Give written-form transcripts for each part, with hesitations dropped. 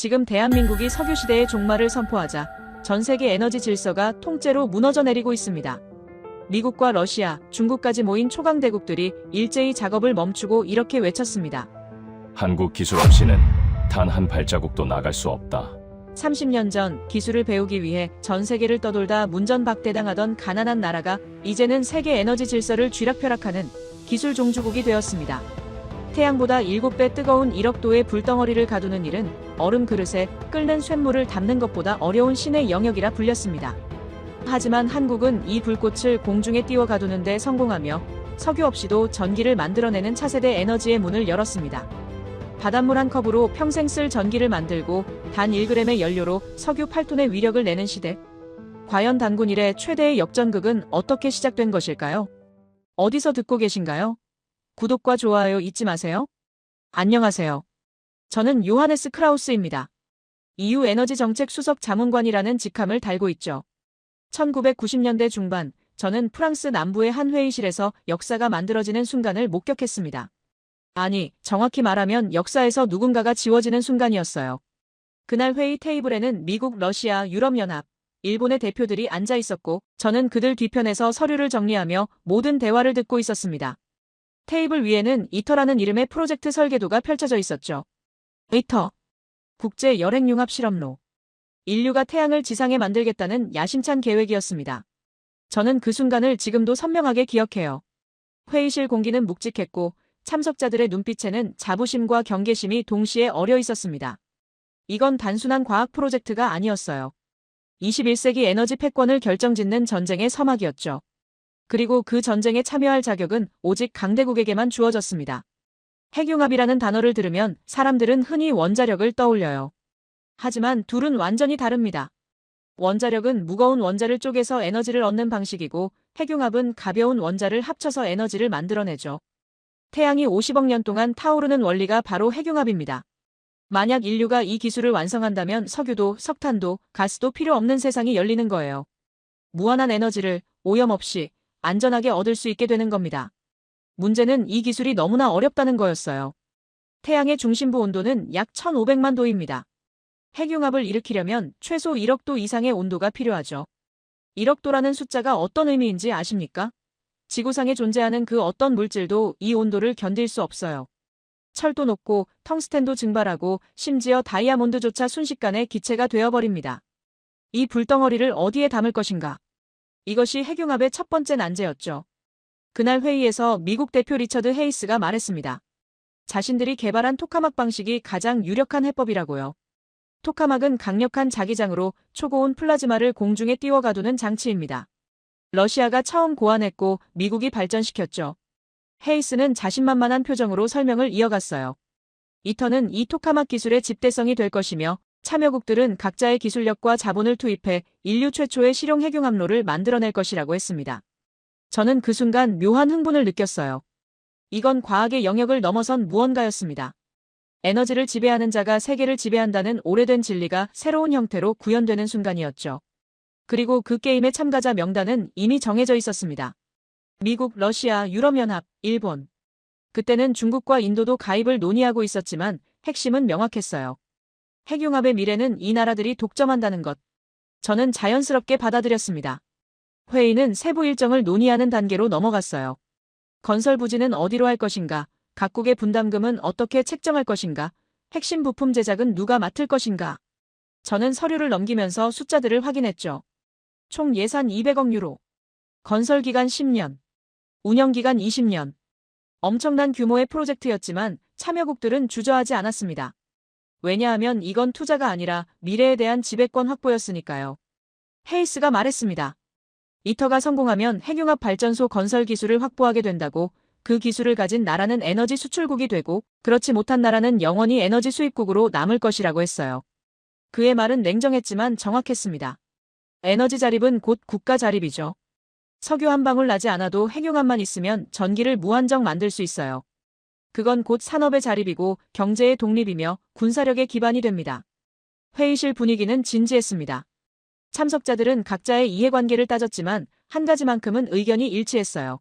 지금 대한민국이 석유 시대의 종말을 선포하자 전 세계 에너지 질서가 통째로 무너져 내리고 있습니다. 미국과 러시아, 중국까지 모인 초강대국들이 일제히 작업을 멈추고 이렇게 외쳤습니다. 한국 기술 없이는 단 한 발자국도 나갈 수 없다. 30년 전 기술을 배우기 위해 전 세계를 떠돌다 문전박대당하던 가난한 나라가 이제는 세계 에너지 질서를 쥐락펴락하는 기술 종주국이 되었습니다. 태양보다 7배 뜨거운 1억 도의 불덩어리를 가두는 일은 얼음 그릇에 끓는 쇳물을 담는 것보다 어려운 신의 영역이라 불렸습니다. 하지만 한국은 이 불꽃을 공중에 띄워 가두는 데 성공하며 석유 없이도 전기를 만들어내는 차세대 에너지의 문을 열었습니다. 바닷물 한 컵으로 평생 쓸 전기를 만들고 단 1g의 연료로 석유 8톤의 위력을 내는 시대. 과연 단군 이래 최대의 역전극은 어떻게 시작된 것일까요? 어디서 듣고 계신가요? 구독과 좋아요 잊지 마세요. 안녕하세요. 저는 요하네스 크라우스입니다. EU 에너지 정책 수석 자문관이라는 직함을 달고 있죠. 1990년대 중반, 저는 프랑스 남부의 한 회의실에서 역사가 만들어지는 순간을 목격했습니다. 아니, 정확히 말하면 역사에서 누군가가 지워지는 순간이었어요. 그날 회의 테이블에는 미국, 러시아, 유럽연합, 일본의 대표들이 앉아 있었고, 저는 그들 뒤편에서 서류를 정리하며 모든 대화를 듣고 있었습니다. 테이블 위에는 이터라는 이름의 프로젝트 설계도가 펼쳐져 있었죠. 이터. 국제 열핵융합 실험로. 인류가 태양을 지상에 만들겠다는 야심찬 계획이었습니다. 저는 그 순간을 지금도 선명하게 기억해요. 회의실 공기는 묵직했고 참석자들의 눈빛에는 자부심과 경계심이 동시에 어려 있었습니다. 이건 단순한 과학 프로젝트가 아니었어요. 21세기 에너지 패권을 결정짓는 전쟁의 서막이었죠. 그리고 그 전쟁에 참여할 자격은 오직 강대국에게만 주어졌습니다. 핵융합이라는 단어를 들으면 사람들은 흔히 원자력을 떠올려요. 하지만 둘은 완전히 다릅니다. 원자력은 무거운 원자를 쪼개서 에너지를 얻는 방식이고 핵융합은 가벼운 원자를 합쳐서 에너지를 만들어내죠. 태양이 50억 년 동안 타오르는 원리가 바로 핵융합입니다. 만약 인류가 이 기술을 완성한다면 석유도, 석탄도, 가스도 필요 없는 세상이 열리는 거예요. 무한한 에너지를 오염 없이 안전하게 얻을 수 있게 되는 겁니다. 문제는 이 기술이 너무나 어렵다는 거였어요. 태양의 중심부 온도는 약 1500만 도입니다. 핵융합을 일으키려면 최소 1억 도 이상의 온도가 필요하죠. 1억 도라는 숫자가 어떤 의미인지 아십니까? 지구상에 존재하는 그 어떤 물질도 이 온도를 견딜 수 없어요. 철도 녹고 텅스텐도 증발하고 심지어 다이아몬드조차 순식간에 기체가 되어버립니다. 이 불덩어리를 어디에 담을 것인가? 이것이 핵융합의 첫 번째 난제였죠. 그날 회의에서 미국 대표 리처드 헤이스가 말했습니다. 자신들이 개발한 토카막 방식이 가장 유력한 해법이라고요. 토카막은 강력한 자기장으로 초고온 플라즈마를 공중에 띄워 가두는 장치입니다. 러시아가 처음 고안했고 미국이 발전시켰죠. 헤이스는 자신만만한 표정으로 설명을 이어갔어요. 이터는 이 토카막 기술의 집대성이 될 것이며 참여국들은 각자의 기술력과 자본을 투입해 인류 최초의 실용 핵융합로를 만들어낼 것이라고 했습니다. 저는 그 순간 묘한 흥분을 느꼈어요. 이건 과학의 영역을 넘어선 무언가였습니다. 에너지를 지배하는 자가 세계를 지배한다는 오래된 진리가 새로운 형태로 구현되는 순간이었죠. 그리고 그 게임의 참가자 명단은 이미 정해져 있었습니다. 미국, 러시아, 유럽연합, 일본. 그때는 중국과 인도도 가입을 논의하고 있었지만 핵심은 명확했어요. 핵융합의 미래는 이 나라들이 독점한다는 것. 저는 자연스럽게 받아들였습니다. 회의는 세부 일정을 논의하는 단계로 넘어갔어요. 건설 부지는 어디로 할 것인가? 각국의 분담금은 어떻게 책정할 것인가? 핵심 부품 제작은 누가 맡을 것인가? 저는 서류를 넘기면서 숫자들을 확인했죠. 총 예산 200억 유로. 건설 기간 10년. 운영 기간 20년. 엄청난 규모의 프로젝트였지만 참여국들은 주저하지 않았습니다. 왜냐하면 이건 투자가 아니라 미래에 대한 지배권 확보였으니까요. 헤이스가 말했습니다. 이터가 성공하면 핵융합 발전소 건설 기술을 확보하게 된다고, 그 기술을 가진 나라는 에너지 수출국이 되고 그렇지 못한 나라는 영원히 에너지 수입국으로 남을 것이라고 했어요. 그의 말은 냉정했지만 정확했습니다. 에너지 자립은 곧 국가 자립이죠. 석유 한 방울 나지 않아도 핵융합만 있으면 전기를 무한정 만들 수 있어요. 그건 곧 산업의 자립이고 경제의 독립이며 군사력의 기반이 됩니다. 회의실 분위기는 진지했습니다. 참석자들은 각자의 이해관계를 따졌지만 한 가지만큼은 의견이 일치했어요.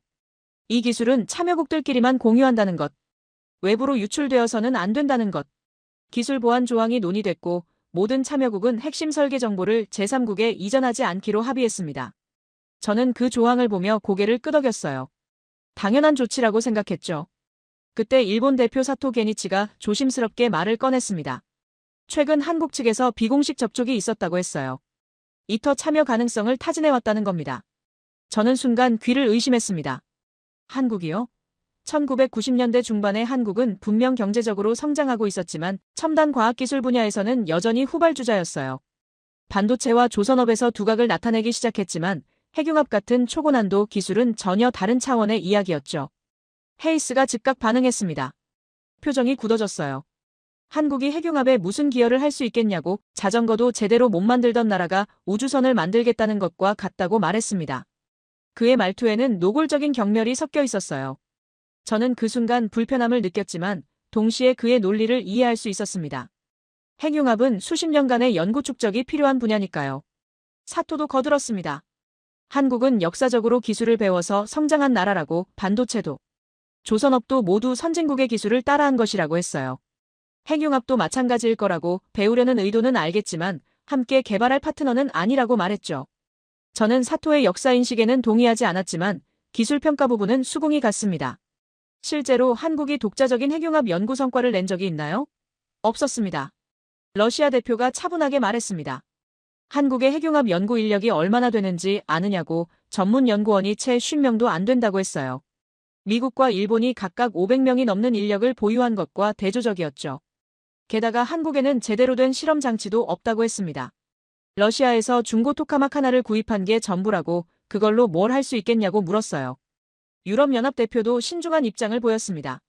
이 기술은 참여국들끼리만 공유한다는 것. 외부로 유출되어서는 안 된다는 것. 기술 보안 조항이 논의됐고 모든 참여국은 핵심 설계 정보를 제3국에 이전하지 않기로 합의했습니다. 저는 그 조항을 보며 고개를 끄덕였어요. 당연한 조치라고 생각했죠. 그때 일본 대표 사토 게니치가 조심스럽게 말을 꺼냈습니다. 최근 한국 측에서 비공식 접촉이 있었다고 했어요. 이터 참여 가능성을 타진해왔다는 겁니다. 저는 순간 귀를 의심했습니다. 한국이요? 1990년대 중반의 한국은 분명 경제적으로 성장하고 있었지만 첨단 과학기술 분야에서는 여전히 후발주자였어요. 반도체와 조선업에서 두각을 나타내기 시작했지만 핵융합 같은 초고난도 기술은 전혀 다른 차원의 이야기였죠. 헤이스가 즉각 반응했습니다. 표정이 굳어졌어요. 한국이 핵융합에 무슨 기여를 할 수 있겠냐고, 자전거도 제대로 못 만들던 나라가 우주선을 만들겠다는 것과 같다고 말했습니다. 그의 말투에는 노골적인 경멸이 섞여 있었어요. 저는 그 순간 불편함을 느꼈지만 동시에 그의 논리를 이해할 수 있었습니다. 핵융합은 수십 년간의 연구 축적이 필요한 분야니까요. 사토도 거들었습니다. 한국은 역사적으로 기술을 배워서 성장한 나라라고, 반도체도 조선업도 모두 선진국의 기술을 따라한 것이라고 했어요. 핵융합도 마찬가지일 거라고, 배우려는 의도는 알겠지만 함께 개발할 파트너는 아니라고 말했죠. 저는 사토의 역사인식에는 동의하지 않았지만 기술평가 부분은 수긍이 갔습니다. 실제로 한국이 독자적인 핵융합 연구 성과를 낸 적이 있나요? 없었습니다. 러시아 대표가 차분하게 말했습니다. 한국의 핵융합 연구 인력이 얼마나 되는지 아느냐고, 전문 연구원이 채 50명도 안 된다고 했어요. 미국과 일본이 각각 500명이 넘는 인력을 보유한 것과 대조적이었죠. 게다가 한국에는 제대로 된 실험 장치도 없다고 했습니다. 러시아에서 중고 토카막 하나를 구입한 게 전부라고, 그걸로 뭘 할 수 있겠냐고 물었어요. 유럽연합 대표도 신중한 입장을 보였습니다.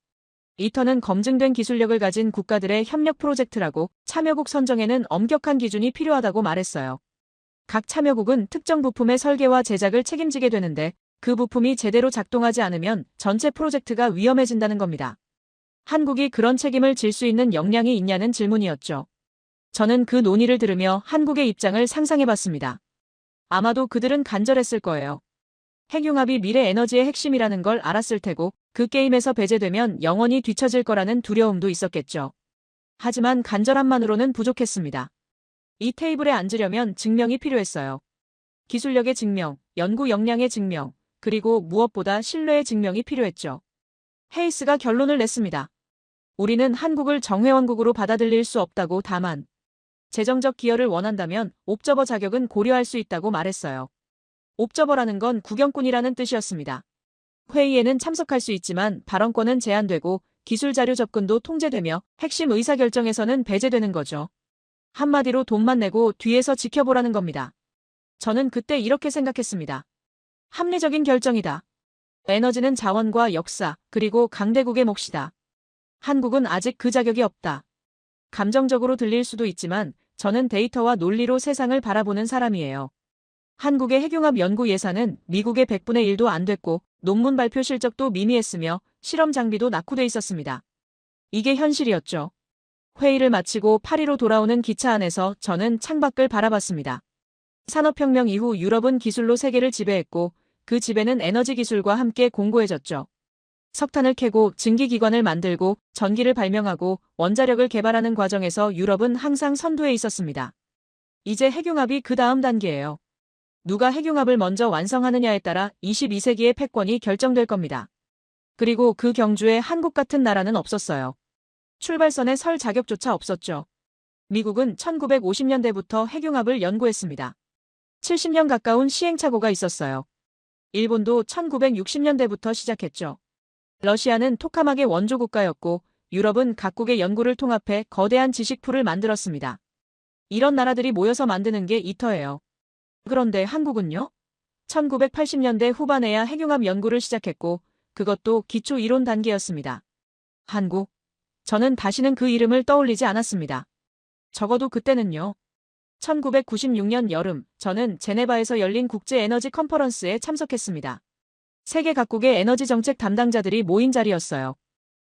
이터는 검증된 기술력을 가진 국가들의 협력 프로젝트라고, 참여국 선정에는 엄격한 기준이 필요하다고 말했어요. 각 참여국은 특정 부품의 설계와 제작을 책임지게 되는데 그 부품이 제대로 작동하지 않으면 전체 프로젝트가 위험해진다는 겁니다. 한국이 그런 책임을 질 수 있는 역량이 있냐는 질문이었죠. 저는 그 논의를 들으며 한국의 입장을 상상해봤습니다. 아마도 그들은 간절했을 거예요. 핵융합이 미래 에너지의 핵심이라는 걸 알았을 테고 그 게임에서 배제되면 영원히 뒤처질 거라는 두려움도 있었겠죠. 하지만 간절함만으로는 부족했습니다. 이 테이블에 앉으려면 증명이 필요했어요. 기술력의 증명, 연구 역량의 증명, 그리고 무엇보다 신뢰의 증명이 필요했죠. 헤이스가 결론을 냈습니다. 우리는 한국을 정회원국으로 받아들일 수 없다고, 다만 재정적 기여를 원한다면 옵저버 자격은 고려할 수 있다고 말했어요. 옵저버라는 건 구경꾼이라는 뜻이었습니다. 회의에는 참석할 수 있지만 발언권은 제한되고 기술 자료 접근도 통제되며 핵심 의사결정에서는 배제되는 거죠. 한마디로 돈만 내고 뒤에서 지켜보라는 겁니다. 저는 그때 이렇게 생각했습니다. 합리적인 결정이다. 에너지는 자원과 역사, 그리고 강대국의 몫이다. 한국은 아직 그 자격이 없다. 감정적으로 들릴 수도 있지만 저는 데이터와 논리로 세상을 바라보는 사람이에요. 한국의 핵융합 연구 예산은 미국의 100분의 1도 안 됐고 논문 발표 실적도 미미했으며 실험 장비도 낙후돼 있었습니다. 이게 현실이었죠. 회의를 마치고 파리로 돌아오는 기차 안에서 저는 창밖을 바라봤습니다. 산업혁명 이후 유럽은 기술로 세계를 지배했고 그 지배는 에너지 기술과 함께 공고해졌죠. 석탄을 캐고 증기기관을 만들고 전기를 발명하고 원자력을 개발하는 과정에서 유럽은 항상 선두에 있었습니다. 이제 핵융합이 그 다음 단계예요. 누가 핵융합을 먼저 완성하느냐에 따라 22세기의 패권이 결정될 겁니다. 그리고 그 경주에 한국 같은 나라는 없었어요. 출발선에 설 자격조차 없었죠. 미국은 1950년대부터 핵융합을 연구했습니다. 70년 가까운 시행착오가 있었어요. 일본도 1960년대부터 시작했죠. 러시아는 토카막의 원조 국가였고 유럽은 각국의 연구를 통합해 거대한 지식풀을 만들었습니다. 이런 나라들이 모여서 만드는 게 이터예요. 그런데 한국은요? 1980년대 후반에야 핵융합 연구를 시작했고 그것도 기초 이론 단계였습니다. 한국? 저는 다시는 그 이름을 떠올리지 않았습니다. 적어도 그때는요. 1996년 여름, 저는 제네바에서 열린 국제에너지 컨퍼런스에 참석했습니다. 세계 각국의 에너지 정책 담당자들이 모인 자리였어요.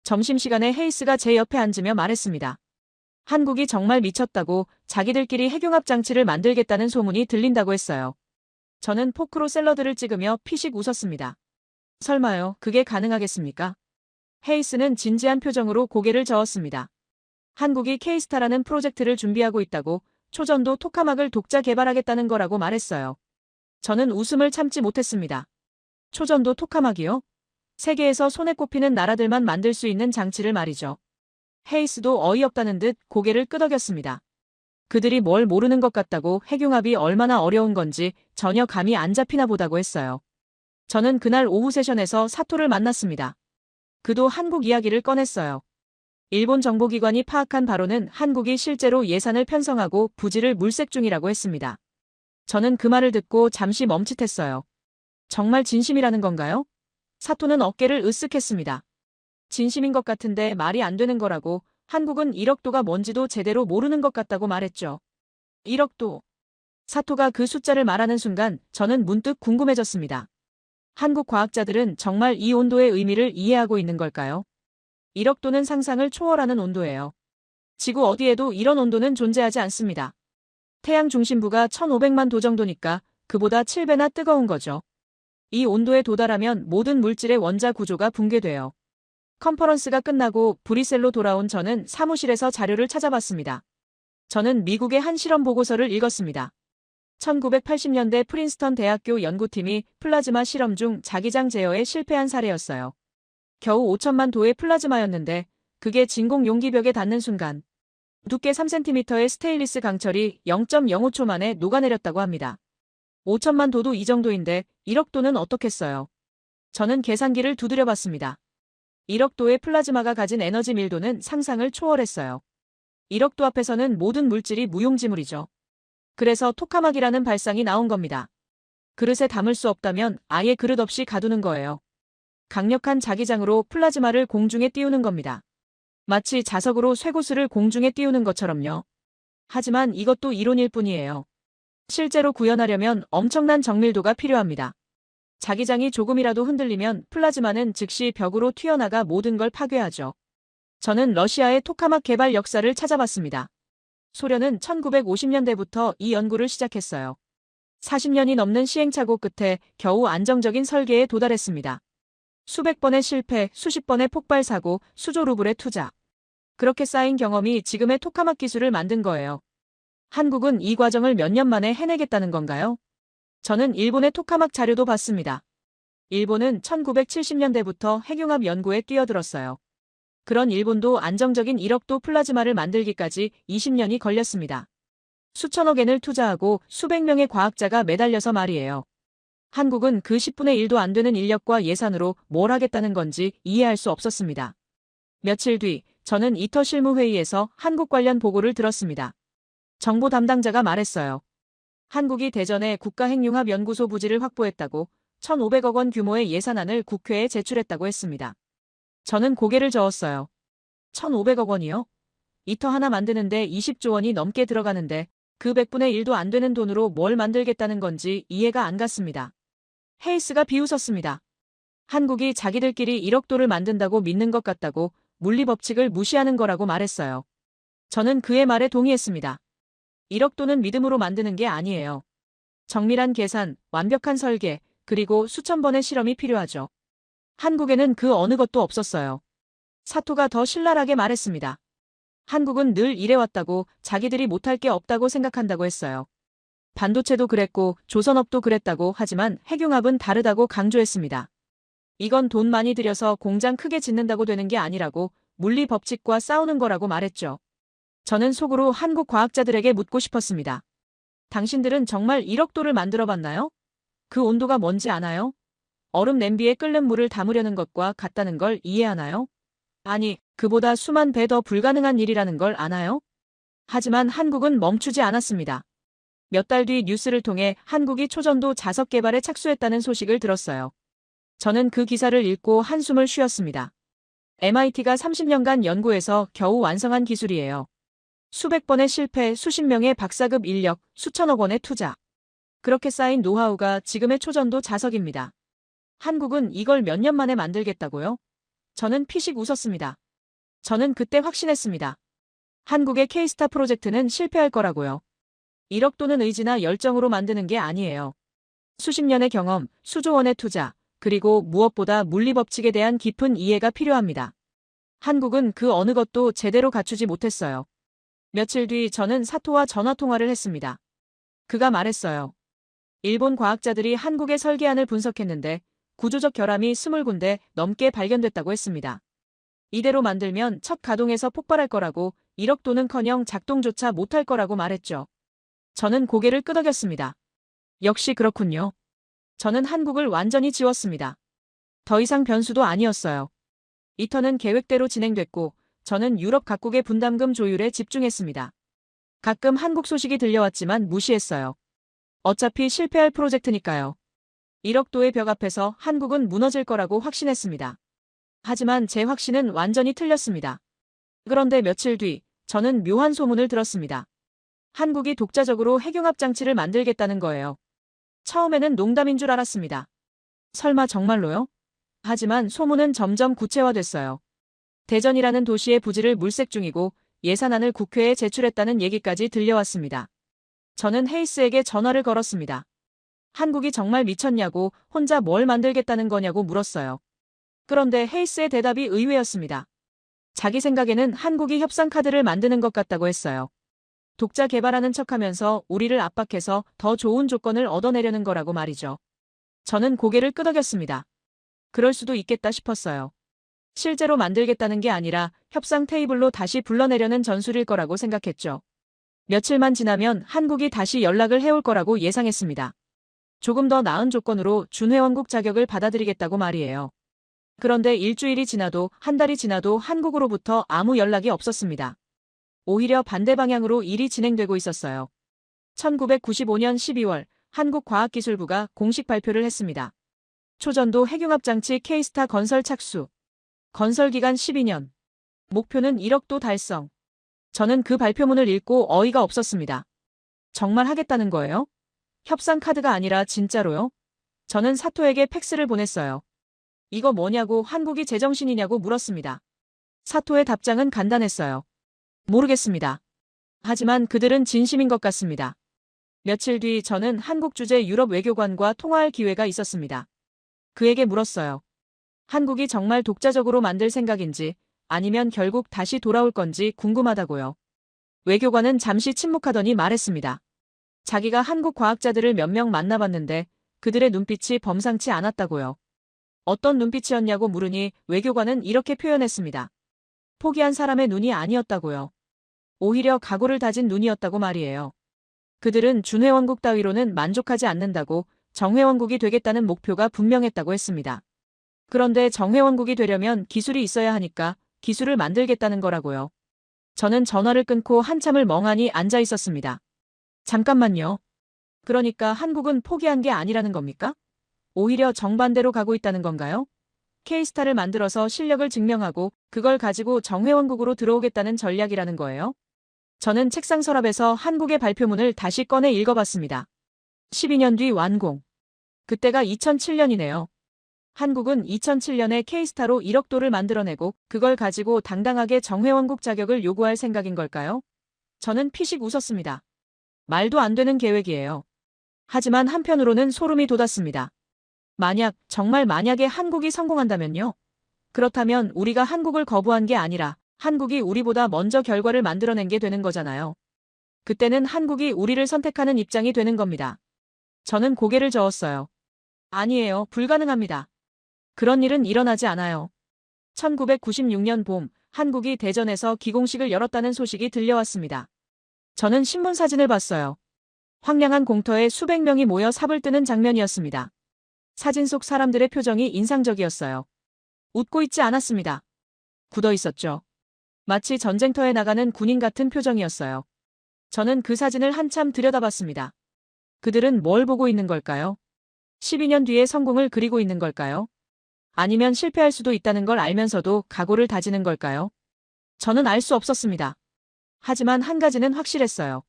점심시간에 헤이스가 제 옆에 앉으며 말했습니다. 한국이 정말 미쳤다고, 자기들끼리 핵융합 장치를 만들겠다는 소문이 들린다고 했어요. 저는 포크로 샐러드를 찍으며 피식 웃었습니다. 설마요, 그게 가능하겠습니까? 헤이스는 진지한 표정으로 고개를 저었습니다. 한국이 K스타라는 프로젝트를 준비하고 있다고 초전도 토카막을 독자 개발하겠다는 거라고 말했어요. 저는 웃음을 참지 못했습니다. 초전도 토카막이요? 세계에서 손에 꼽히는 나라들만 만들 수 있는 장치를 말이죠. 헤이스도 어이없다는 듯 고개를 끄덕였습니다. 그들이 뭘 모르는 것 같다고 핵융합이 얼마나 어려운 건지 전혀 감이 안 잡히나 보다고 했어요. 저는 그날 오후 세션에서 사토를 만났습니다. 그도 한국 이야기를 꺼냈어요. 일본 정보기관이 파악한 바로는 한국이 실제로 예산을 편성하고 부지를 물색 중이라고 했습니다. 저는 그 말을 듣고 잠시 멈칫했어요. 정말 진심이라는 건가요? 사토는 어깨를 으쓱했습니다. 진심인 것 같은데 말이 안 되는 거라고. 한국은 1억 도가 뭔지도 제대로 모르는 것 같다고 말했죠. 1억 도. 사토가 그 숫자를 말하는 순간 저는 문득 궁금해졌습니다. 한국 과학자들은 정말 이 온도의 의미를 이해하고 있는 걸까요? 1억 도는 상상을 초월하는 온도예요. 지구 어디에도 이런 온도는 존재하지 않습니다. 태양 중심부가 1500만 도 정도니까 그보다 7배나 뜨거운 거죠. 이 온도에 도달하면 모든 물질의 원자 구조가 붕괴돼요. 컨퍼런스가 끝나고 브뤼셀로 돌아온 저는 사무실에서 자료를 찾아봤습니다. 저는 미국의 한 실험 보고서를 읽었습니다. 1980년대 프린스턴 대학교 연구팀이 플라즈마 실험 중 자기장 제어에 실패한 사례였어요. 겨우 5천만 도의 플라즈마였는데 그게 진공 용기벽에 닿는 순간 두께 3cm의 스테인리스 강철이 0.05초 만에 녹아내렸다고 합니다. 5천만 도도 이 정도인데 1억 도는 어떻겠어요? 저는 계산기를 두드려 봤습니다. 1억 도의 플라즈마가 가진 에너지 밀도는 상상을 초월했어요. 1억 도 앞에서는 모든 물질이 무용지물이죠. 그래서 토카막이라는 발상이 나온 겁니다. 그릇에 담을 수 없다면 아예 그릇 없이 가두는 거예요. 강력한 자기장으로 플라즈마를 공중에 띄우는 겁니다. 마치 자석으로 쇠구슬을 공중에 띄우는 것처럼요. 하지만 이것도 이론일 뿐이에요. 실제로 구현하려면 엄청난 정밀도가 필요합니다. 자기장이 조금이라도 흔들리면 플라즈마는 즉시 벽으로 튀어나가 모든 걸 파괴하죠. 저는 러시아의 토카막 개발 역사를 찾아봤습니다. 소련은 1950년대부터 이 연구를 시작했어요. 40년이 넘는 시행착오 끝에 겨우 안정적인 설계에 도달했습니다. 수백 번의 실패, 수십 번의 폭발 사고, 수조 루블의 투자. 그렇게 쌓인 경험이 지금의 토카막 기술을 만든 거예요. 한국은 이 과정을 몇 년 만에 해내겠다는 건가요? 저는 일본의 토카막 자료도 봤습니다. 일본은 1970년대부터 핵융합 연구에 뛰어들었어요. 그런 일본도 안정적인 1억 도 플라즈마를 만들기까지 20년이 걸렸습니다. 수천억 엔을 투자하고 수백 명의 과학자가 매달려서 말이에요. 한국은 그 10분의 1도 안 되는 인력과 예산으로 뭘 하겠다는 건지 이해할 수 없었습니다. 며칠 뒤 저는 이터 실무회의에서 한국 관련 보고를 들었습니다. 정보 담당자가 말했어요. 한국이 대전에 국가핵융합연구소 부지를 확보했다고 1,500억 원 규모의 예산안을 국회에 제출했다고 했습니다. 저는 고개를 저었어요. 1,500억 원이요? 이터 하나 만드는데 20조 원이 넘게 들어가는데 그 100분의 1도 안 되는 돈으로 뭘 만들겠다는 건지 이해가 안 갔습니다. 헤이스가 비웃었습니다. 한국이 자기들끼리 1억 도를 만든다고 믿는 것 같다고 물리 법칙을 무시하는 거라고 말했어요. 저는 그의 말에 동의했습니다. 1억 도는 믿음으로 만드는 게 아니에요. 정밀한 계산, 완벽한 설계, 그리고 수천 번의 실험이 필요하죠. 한국에는 그 어느 것도 없었어요. 사토가 더 신랄하게 말했습니다. 한국은 늘 이래왔다고 자기들이 못할 게 없다고 생각한다고 했어요. 반도체도 그랬고 조선업도 그랬다고 하지만 핵융합은 다르다고 강조했습니다. 이건 돈 많이 들여서 공장 크게 짓는다고 되는 게 아니라고 물리 법칙과 싸우는 거라고 말했죠. 저는 속으로 한국 과학자들에게 묻고 싶었습니다. 당신들은 정말 1억 도를 만들어 봤나요? 그 온도가 뭔지 아나요? 얼음 냄비에 끓는 물을 담으려는 것과 같다는 걸 이해하나요? 아니, 그보다 수만 배 더 불가능한 일이라는 걸 아나요? 하지만 한국은 멈추지 않았습니다. 몇 달 뒤 뉴스를 통해 한국이 초전도 자석 개발에 착수했다는 소식을 들었어요. 저는 그 기사를 읽고 한숨을 쉬었습니다. MIT가 30년간 연구해서 겨우 완성한 기술이에요. 수백 번의 실패, 수십 명의 박사급 인력, 수천억 원의 투자. 그렇게 쌓인 노하우가 지금의 초전도 자석입니다. 한국은 이걸 몇 년 만에 만들겠다고요? 저는 피식 웃었습니다. 저는 그때 확신했습니다. 한국의 K스타 프로젝트는 실패할 거라고요. 1억 도는 의지나 열정으로 만드는 게 아니에요. 수십 년의 경험, 수조 원의 투자, 그리고 무엇보다 물리 법칙에 대한 깊은 이해가 필요합니다. 한국은 그 어느 것도 제대로 갖추지 못했어요. 며칠 뒤 저는 사토와 전화 통화를 했습니다. 그가 말했어요. 일본 과학자들이 한국의 설계안을 분석했는데 구조적 결함이 20군데 넘게 발견됐다고 했습니다. 이대로 만들면 첫 가동에서 폭발할 거라고 1억 도는커녕 작동조차 못할 거라고 말했죠. 저는 고개를 끄덕였습니다. 역시 그렇군요. 저는 한국을 완전히 지웠습니다. 더 이상 변수도 아니었어요. 이 턴은 계획대로 진행됐고 저는 유럽 각국의 분담금 조율에 집중했습니다. 가끔 한국 소식이 들려왔지만 무시했어요. 어차피 실패할 프로젝트니까요. 1억 도의 벽 앞에서 한국은 무너질 거라고 확신했습니다. 하지만 제 확신은 완전히 틀렸습니다. 그런데 며칠 뒤 저는 묘한 소문을 들었습니다. 한국이 독자적으로 핵융합 장치를 만들겠다는 거예요. 처음에는 농담인 줄 알았습니다. 설마 정말로요? 하지만 소문은 점점 구체화됐어요. 대전이라는 도시의 부지를 물색 중이고 예산안을 국회에 제출했다는 얘기까지 들려왔습니다. 저는 헤이스에게 전화를 걸었습니다. 한국이 정말 미쳤냐고 혼자 뭘 만들겠다는 거냐고 물었어요. 그런데 헤이스의 대답이 의외였습니다. 자기 생각에는 한국이 협상 카드를 만드는 것 같다고 했어요. 독자 개발하는 척하면서 우리를 압박해서 더 좋은 조건을 얻어내려는 거라고 말이죠. 저는 고개를 끄덕였습니다. 그럴 수도 있겠다 싶었어요. 실제로 만들겠다는 게 아니라 협상 테이블로 다시 불러내려는 전술일 거라고 생각했죠. 며칠만 지나면 한국이 다시 연락을 해올 거라고 예상했습니다. 조금 더 나은 조건으로 준회원국 자격을 받아들이겠다고 말이에요. 그런데 일주일이 지나도 한 달이 지나도 한국으로부터 아무 연락이 없었습니다. 오히려 반대 방향으로 일이 진행되고 있었어요. 1995년 12월 한국과학기술부가 공식 발표를 했습니다. 초전도 핵융합장치 K스타 건설 착수. 건설 기간 12년. 목표는 1억 도 달성. 저는 그 발표문을 읽고 어이가 없었습니다. 정말 하겠다는 거예요? 협상 카드가 아니라 진짜로요? 저는 사토에게 팩스를 보냈어요. 이거 뭐냐고 한국이 제정신이냐고 물었습니다. 사토의 답장은 간단했어요. 모르겠습니다. 하지만 그들은 진심인 것 같습니다. 며칠 뒤 저는 한국 주재 유럽 외교관과 통화할 기회가 있었습니다. 그에게 물었어요. 한국이 정말 독자적으로 만들 생각인지 아니면 결국 다시 돌아올 건지 궁금하다고요. 외교관은 잠시 침묵하더니 말했습니다. 자기가 한국 과학자들을 몇 명 만나봤는데 그들의 눈빛이 범상치 않았다고요. 어떤 눈빛이었냐고 물으니 외교관은 이렇게 표현했습니다. 포기한 사람의 눈이 아니었다고요. 오히려 각오를 다진 눈이었다고 말이에요. 그들은 준회원국 따위로는 만족하지 않는다고 정회원국이 되겠다는 목표가 분명했다고 했습니다. 그런데 정회원국이 되려면 기술이 있어야 하니까 기술을 만들겠다는 거라고요. 저는 전화를 끊고 한참을 멍하니 앉아 있었습니다. 잠깐만요. 그러니까 한국은 포기한 게 아니라는 겁니까? 오히려 정반대로 가고 있다는 건가요? K스타를 만들어서 실력을 증명하고 그걸 가지고 정회원국으로 들어오겠다는 전략이라는 거예요? 저는 책상 서랍에서 한국의 발표문을 다시 꺼내 읽어봤습니다. 12년 뒤 완공. 그때가 2007년이네요. 한국은 2007년에 K스타로 1억 도를 만들어내고 그걸 가지고 당당하게 정회원국 자격을 요구할 생각인 걸까요? 저는 피식 웃었습니다. 말도 안 되는 계획이에요. 하지만 한편으로는 소름이 돋았습니다. 정말 만약에 한국이 성공한다면요? 그렇다면 우리가 한국을 거부한 게 아니라 한국이 우리보다 먼저 결과를 만들어낸 게 되는 거잖아요. 그때는 한국이 우리를 선택하는 입장이 되는 겁니다. 저는 고개를 저었어요. 아니에요. 불가능합니다. 그런 일은 일어나지 않아요. 1996년 봄, 한국이 대전에서 기공식을 열었다는 소식이 들려왔습니다. 저는 신문 사진을 봤어요. 황량한 공터에 수백 명이 모여 삽을 뜨는 장면이었습니다. 사진 속 사람들의 표정이 인상적이었어요. 웃고 있지 않았습니다. 굳어 있었죠. 마치 전쟁터에 나가는 군인 같은 표정이었어요. 저는 그 사진을 한참 들여다봤습니다. 그들은 뭘 보고 있는 걸까요? 12년 뒤의 성공을 그리고 있는 걸까요? 아니면 실패할 수도 있다는 걸 알면서도 각오를 다지는 걸까요? 저는 알 수 없었습니다. 하지만 한 가지는 확실했어요.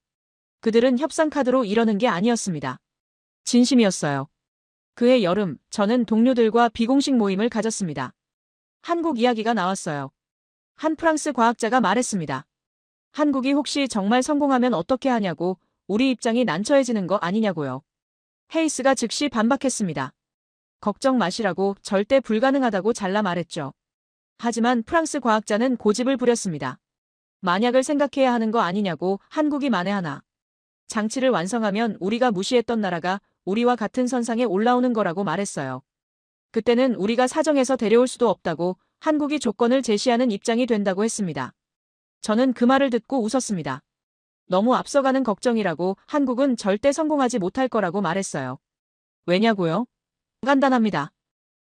그들은 협상 카드로 이러는 게 아니었습니다. 진심이었어요. 그해 여름, 저는 동료들과 비공식 모임을 가졌습니다. 한국 이야기가 나왔어요. 한 프랑스 과학자가 말했습니다. 한국이 혹시 정말 성공하면 어떻게 하냐고, 우리 입장이 난처해지는 거 아니냐고요. 헤이스가 즉시 반박했습니다. 걱정 마시라고, 절대 불가능하다고 잘라 말했죠. 하지만 프랑스 과학자는 고집을 부렸습니다. 만약을 생각해야 하는 거 아니냐고 한국이 만에하나. 장치를 완성하면 우리가 무시했던 나라가 우리와 같은 선상에 올라오는 거라고 말했어요. 그때는 우리가 사정해서 데려올 수도 없다고 한국이 조건을 제시하는 입장이 된다고 했습니다. 저는 그 말을 듣고 웃었습니다. 너무 앞서가는 걱정이라고 한국은 절대 성공하지 못할 거라고 말했어요. 왜냐고요? 간단합니다.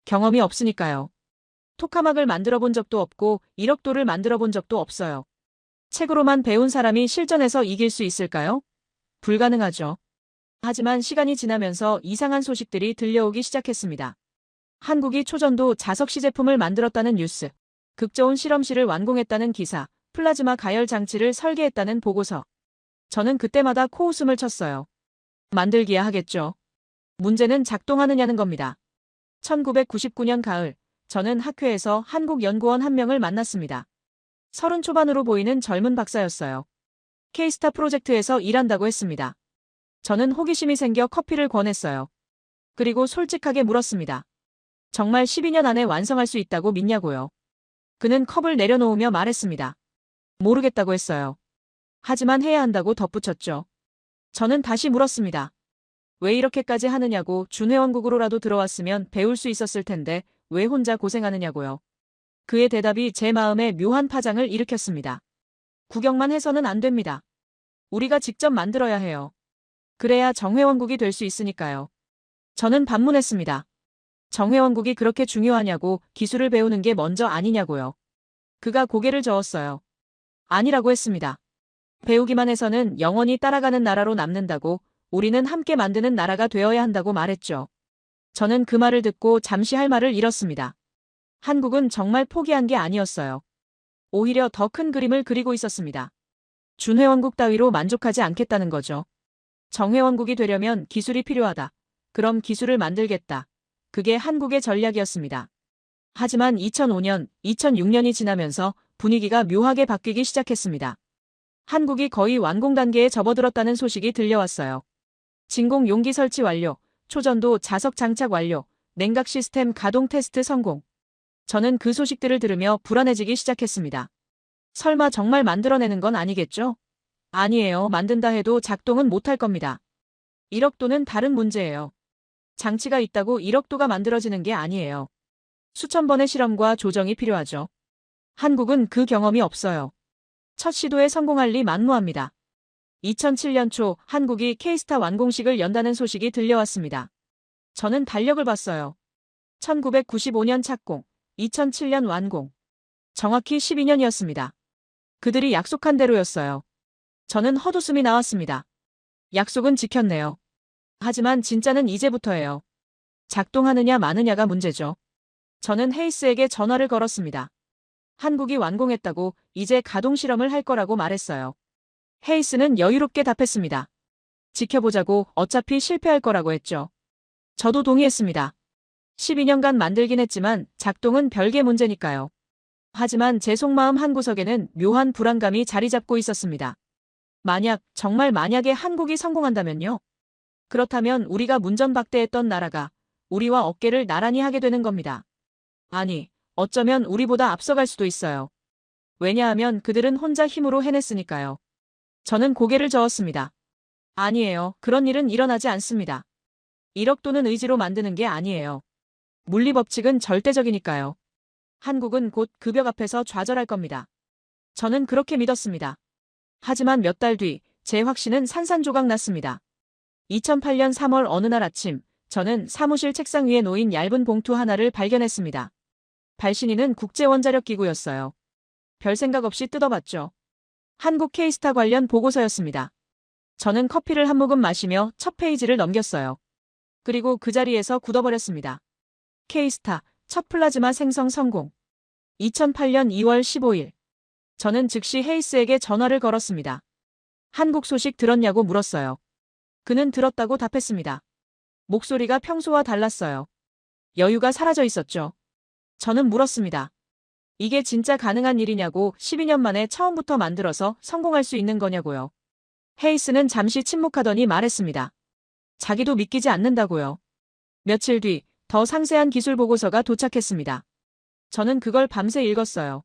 경험이 없으니까요. 토카막을 만들어 본 적도 없고 1억 도를 만들어 본 적도 없어요. 책으로만 배운 사람이 실전에서 이길 수 있을까요? 불가능하죠. 하지만 시간이 지나면서 이상한 소식들이 들려오기 시작했습니다. 한국이 초전도 자석시 제품을 만들었다는 뉴스, 극저온 실험실을 완공했다는 기사, 플라즈마 가열 장치를 설계했다는 보고서. 저는 그때마다 코웃음을 쳤어요. 만들기야 하겠죠. 문제는 작동하느냐는 겁니다. 1999년 가을, 저는 학회에서 한국 연구원 한 명을 만났습니다. 30 초반으로 보이는 젊은 박사였어요. K스타 프로젝트에서 일한다고 했습니다. 저는 호기심이 생겨 커피를 권했어요. 그리고 솔직하게 물었습니다. 정말 12년 안에 완성할 수 있다고 믿냐고요. 그는 컵을 내려놓으며 말했습니다. 모르겠다고 했어요. 하지만 해야 한다고 덧붙였죠. 저는 다시 물었습니다. 왜 이렇게까지 하느냐고. 준회원국으로라도 들어왔으면 배울 수 있었을 텐데 왜 혼자 고생하느냐고요. 그의 대답이 제 마음에 묘한 파장을 일으켰습니다. 구경만 해서는 안 됩니다. 우리가 직접 만들어야 해요. 그래야 정회원국이 될 수 있으니까요. 저는 반문했습니다. 정회원국이 그렇게 중요하냐고. 기술을 배우는 게 먼저 아니냐고요. 그가 고개를 저었어요. 아니라고 했습니다. 배우기만 해서는 영원히 따라가는 나라로 남는다고. 우리는 함께 만드는 나라가 되어야 한다고 말했죠. 저는 그 말을 듣고 잠시 할 말을 잃었습니다. 한국은 정말 포기한 게 아니었어요. 오히려 더 큰 그림을 그리고 있었습니다. 준회원국 따위로 만족하지 않겠다는 거죠. 정회원국이 되려면 기술이 필요하다. 그럼 기술을 만들겠다. 그게 한국의 전략이었습니다. 하지만 2005년, 2006년이 지나면서 분위기가 묘하게 바뀌기 시작했습니다. 한국이 거의 완공 단계에 접어들었다는 소식이 들려왔어요. 진공 용기 설치 완료, 초전도 자석 장착 완료, 냉각 시스템 가동 테스트 성공. 저는 그 소식들을 들으며 불안해지기 시작했습니다. 설마 정말 만들어내는 건 아니겠죠? 아니에요. 만든다 해도 작동은 못할 겁니다. 1억 도는 다른 문제예요. 장치가 있다고 1억 도가 만들어지는 게 아니에요. 수천 번의 실험과 조정이 필요하죠. 한국은 그 경험이 없어요. 첫 시도에 성공할 리 만무합니다. 2007년 초 한국이 K스타 완공식을 연다는 소식이 들려왔습니다. 저는 달력을 봤어요. 1995년 착공, 2007년 완공. 정확히 12년이었습니다. 그들이 약속한 대로였어요. 저는 헛웃음이 나왔습니다. 약속은 지켰네요. 하지만 진짜는 이제부터예요. 작동하느냐 마느냐가 문제죠. 저는 헤이스에게 전화를 걸었습니다. 한국이 완공했다고 이제 가동 실험을 할 거라고 말했어요. 헤이스는 여유롭게 답했습니다. 지켜보자고. 어차피 실패할 거라고 했죠. 저도 동의했습니다. 12년간 만들긴 했지만 작동은 별개 문제니까요. 하지만 제 속마음 한구석에는 묘한 불안감이 자리 잡고 있었습니다. 정말 만약에 한국이 성공한다면요? 그렇다면 우리가 문전박대했던 나라가 우리와 어깨를 나란히 하게 되는 겁니다. 아니, 어쩌면 우리보다 앞서갈 수도 있어요. 왜냐하면 그들은 혼자 힘으로 해냈으니까요. 저는 고개를 저었습니다. 아니에요. 그런 일은 일어나지 않습니다. 1억 도는 의지로 만드는 게 아니에요. 물리 법칙은 절대적이니까요. 한국은 곧 그 벽 앞에서 좌절할 겁니다. 저는 그렇게 믿었습니다. 하지만 몇 달 뒤 제 확신은 산산조각 났습니다. 2008년 3월 어느 날 아침, 저는 사무실 책상 위에 놓인 얇은 봉투 하나를 발견했습니다. 발신인은 국제원자력기구였어요. 별 생각 없이 뜯어봤죠. 한국 K스타 관련 보고서였습니다. 저는 커피를 한 모금 마시며 첫 페이지를 넘겼어요. 그리고 그 자리에서 굳어버렸습니다. K스타, 첫 플라즈마 생성 성공. 2008년 2월 15일. 저는 즉시 헤이스에게 전화를 걸었습니다. 한국 소식 들었냐고 물었어요. 그는 들었다고 답했습니다. 목소리가 평소와 달랐어요. 여유가 사라져 있었죠. 저는 물었습니다. 이게 진짜 가능한 일이냐고. 12년 만에 처음부터 만들어서 성공할 수 있는 거냐고요. 헤이스는 잠시 침묵하더니 말했습니다. 자기도 믿기지 않는다고요. 며칠 뒤 더 상세한 기술 보고서가 도착했습니다. 저는 그걸 밤새 읽었어요.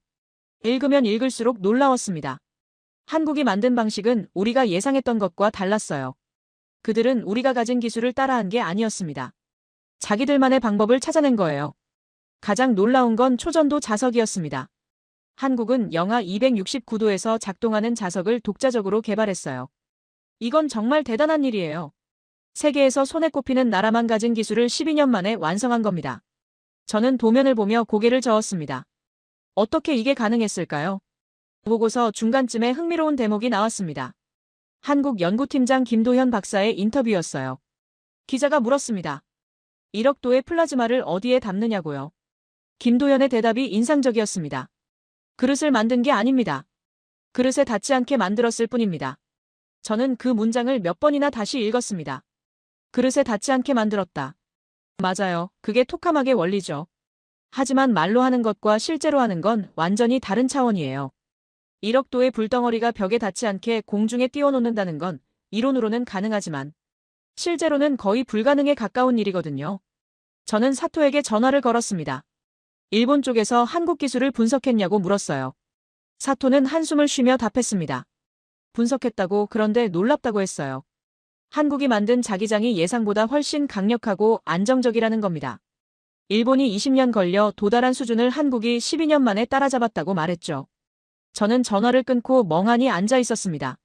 읽으면 읽을수록 놀라웠습니다. 한국이 만든 방식은 우리가 예상했던 것과 달랐어요. 그들은 우리가 가진 기술을 따라한 게 아니었습니다. 자기들만의 방법을 찾아낸 거예요. 가장 놀라운 건 초전도 자석이었습니다. 한국은 영하 269도에서 작동하는 자석을 독자적으로 개발했어요. 이건 정말 대단한 일이에요. 세계에서 손에 꼽히는 나라만 가진 기술을 12년 만에 완성한 겁니다. 저는 도면을 보며 고개를 저었습니다. 어떻게 이게 가능했을까요? 보고서 중간쯤에 흥미로운 대목이 나왔습니다. 한국 연구팀장 김도현 박사의 인터뷰였어요. 기자가 물었습니다. 1억 도의 플라즈마를 어디에 담느냐고요? 김도현의 대답이 인상적이었습니다. 그릇을 만든 게 아닙니다. 그릇에 닿지 않게 만들었을 뿐입니다. 저는 그 문장을 몇 번이나 다시 읽었습니다. 그릇에 닿지 않게 만들었다. 맞아요. 그게 토카막의 원리죠. 하지만 말로 하는 것과 실제로 하는 건 완전히 다른 차원이에요. 1억 도의 불덩어리가 벽에 닿지 않게 공중에 띄워놓는다는 건 이론으로는 가능하지만 실제로는 거의 불가능에 가까운 일이거든요. 저는 사토에게 전화를 걸었습니다. 일본 쪽에서 한국 기술을 분석했냐고 물었어요. 사토는 한숨을 쉬며 답했습니다. 분석했다고 그런데 놀랍다고 했어요. 한국이 만든 자기장이 예상보다 훨씬 강력하고 안정적이라는 겁니다. 일본이 20년 걸려 도달한 수준을 한국이 12년 만에 따라잡았다고 말했죠. 저는 전화를 끊고 멍하니 앉아 있었습니다.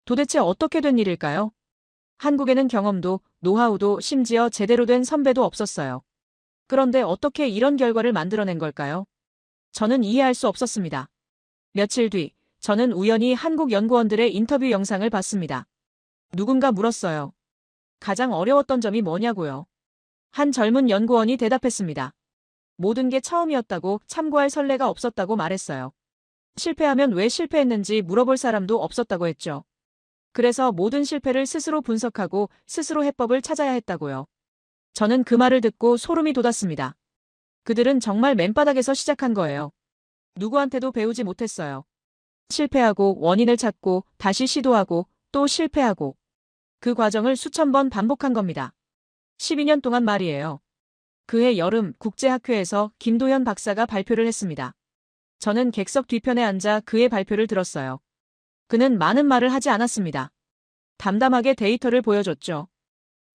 도대체 어떻게 된 일일까요? 한국에는 경험도, 노하우도 심지어 제대로 된 선배도 없었어요. 그런데 어떻게 이런 결과를 만들어낸 걸까요? 저는 이해할 수 없었습니다. 며칠 뒤, 저는 우연히 한국 연구원들의 인터뷰 영상을 봤습니다. 누군가 물었어요. 가장 어려웠던 점이 뭐냐고요? 한 젊은 연구원이 대답했습니다. 모든 게 처음이었다고 참고할 선례가 없었다고 말했어요. 실패하면 왜 실패했는지 물어볼 사람도 없었다고 했죠. 그래서 모든 실패를 스스로 분석하고 스스로 해법을 찾아야 했다고요. 저는 그 말을 듣고 소름이 돋았습니다. 그들은 정말 맨바닥에서 시작한 거예요. 누구한테도 배우지 못했어요. 실패하고 원인을 찾고 다시 시도하고 또 실패하고 그 과정을 수천 번 반복한 겁니다. 12년 동안 말이에요. 그해 여름 국제학회에서 김도현 박사가 발표를 했습니다. 저는 객석 뒤편에 앉아 그의 발표를 들었어요. 그는 많은 말을 하지 않았습니다. 담담하게 데이터를 보여줬죠.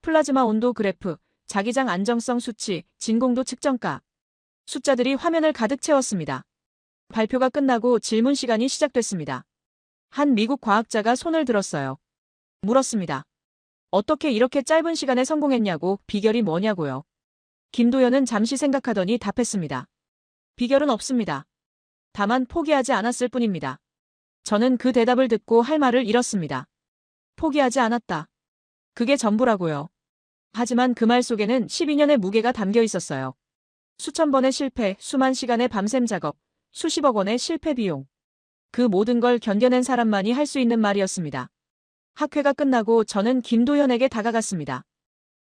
플라즈마 온도 그래프, 자기장 안정성 수치, 진공도 측정가. 숫자들이 화면을 가득 채웠습니다. 발표가 끝나고 질문 시간이 시작됐습니다. 한 미국 과학자가 손을 들었어요. 물었습니다. 어떻게 이렇게 짧은 시간에 성공했냐고, 비결이 뭐냐고요. 김도현은 잠시 생각하더니 답했습니다. 비결은 없습니다. 다만 포기하지 않았을 뿐입니다. 저는 그 대답을 듣고 할 말을 잃었습니다. 포기하지 않았다. 그게 전부라고요. 하지만 그 말 속에는 12년의 무게가 담겨 있었어요. 수천 번의 실패, 수만 시간의 밤샘 작업, 수십억 원의 실패 비용. 그 모든 걸 견뎌낸 사람만이 할 수 있는 말이었습니다. 학회가 끝나고 저는 김도현에게 다가갔습니다.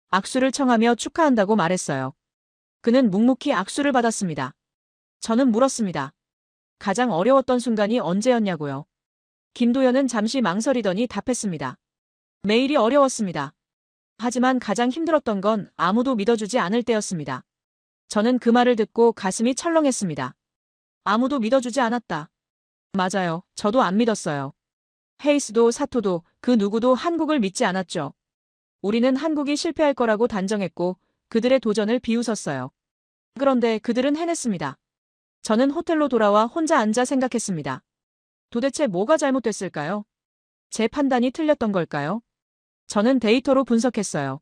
악수를 청하며 축하한다고 말했어요. 그는 묵묵히 악수를 받았습니다. 저는 물었습니다. 가장 어려웠던 순간이 언제였냐고요. 김도현은 잠시 망설이더니 답했습니다. 매일이 어려웠습니다. 하지만 가장 힘들었던 건 아무도 믿어주지 않을 때였습니다. 저는 그 말을 듣고 가슴이 철렁했습니다. 아무도 믿어주지 않았다. 맞아요. 저도 안 믿었어요. 헤이스도 사토도 그 누구도 한국을 믿지 않았죠. 우리는 한국이 실패할 거라고 단정했고 그들의 도전을 비웃었어요. 그런데 그들은 해냈습니다. 저는 호텔로 돌아와 혼자 앉아 생각했습니다. 도대체 뭐가 잘못됐을까요? 제 판단이 틀렸던 걸까요? 저는 데이터로 분석했어요.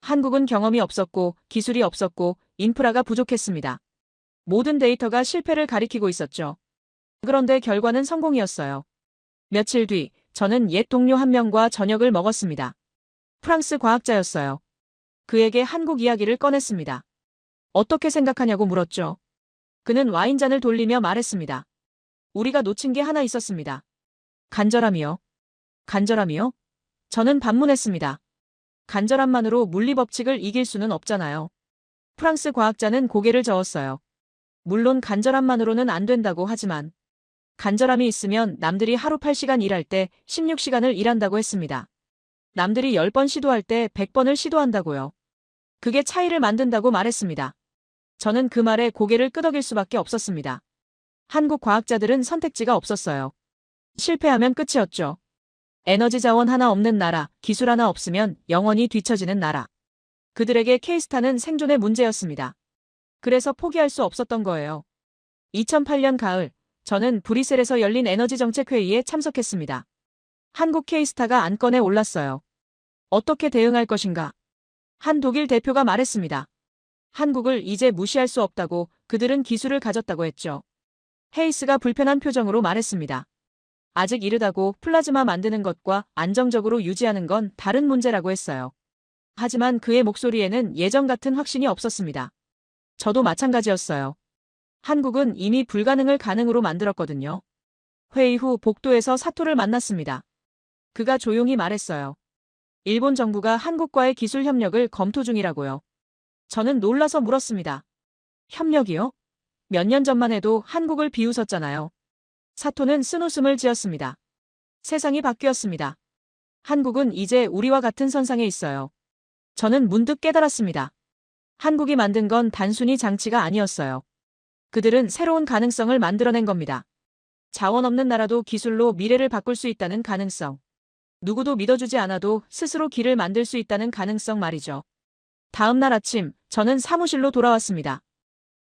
한국은 경험이 없었고 기술이 없었고 인프라가 부족했습니다. 모든 데이터가 실패를 가리키고 있었죠. 그런데 결과는 성공이었어요. 며칠 뒤 저는 옛 동료 한 명과 저녁을 먹었습니다. 프랑스 과학자였어요. 그에게 한국 이야기를 꺼냈습니다. 어떻게 생각하냐고 물었죠. 그는 와인잔을 돌리며 말했습니다. 우리가 놓친 게 하나 있었습니다. 간절함이요. 간절함이요? 저는 반문했습니다. 간절함만으로 물리법칙을 이길 수는 없잖아요. 프랑스 과학자는 고개를 저었어요. 물론 간절함만으로는 안 된다고 하지만 간절함이 있으면 남들이 하루 8시간 일할 때 16시간을 일한다고 했습니다. 남들이 10번 시도할 때 100번을 시도한다고요. 그게 차이를 만든다고 말했습니다. 저는 그 말에 고개를 끄덕일 수밖에 없었습니다. 한국 과학자들은 선택지가 없었어요. 실패하면 끝이었죠. 에너지 자원 하나 없는 나라, 기술 하나 없으면 영원히 뒤처지는 나라. 그들에게 K스타는 생존의 문제였습니다. 그래서 포기할 수 없었던 거예요. 2008년 가을, 저는 브뤼셀에서 열린 에너지 정책 회의에 참석했습니다. 한국 K스타가 안건에 올랐어요. 어떻게 대응할 것인가? 한 독일 대표가 말했습니다. 한국을 이제 무시할 수 없다고, 그들은 기술을 가졌다고 했죠. 헤이스가 불편한 표정으로 말했습니다. 아직 이르다고, 플라즈마 만드는 것과 안정적으로 유지하는 건 다른 문제라고 했어요. 하지만 그의 목소리에는 예전 같은 확신이 없었습니다. 저도 마찬가지였어요. 한국은 이미 불가능을 가능으로 만들었거든요. 회의 후 복도에서 사토를 만났습니다. 그가 조용히 말했어요. 일본 정부가 한국과의 기술 협력을 검토 중이라고요. 저는 놀라서 물었습니다. 협력이요? 몇 년 전만 해도 한국을 비웃었잖아요. 사토는 쓴웃음을 지었습니다. 세상이 바뀌었습니다. 한국은 이제 우리와 같은 선상에 있어요. 저는 문득 깨달았습니다. 한국이 만든 건 단순히 장치가 아니었어요. 그들은 새로운 가능성을 만들어낸 겁니다. 자원 없는 나라도 기술로 미래를 바꿀 수 있다는 가능성. 누구도 믿어주지 않아도 스스로 길을 만들 수 있다는 가능성 말이죠. 다음 날 아침, 저는 사무실로 돌아왔습니다.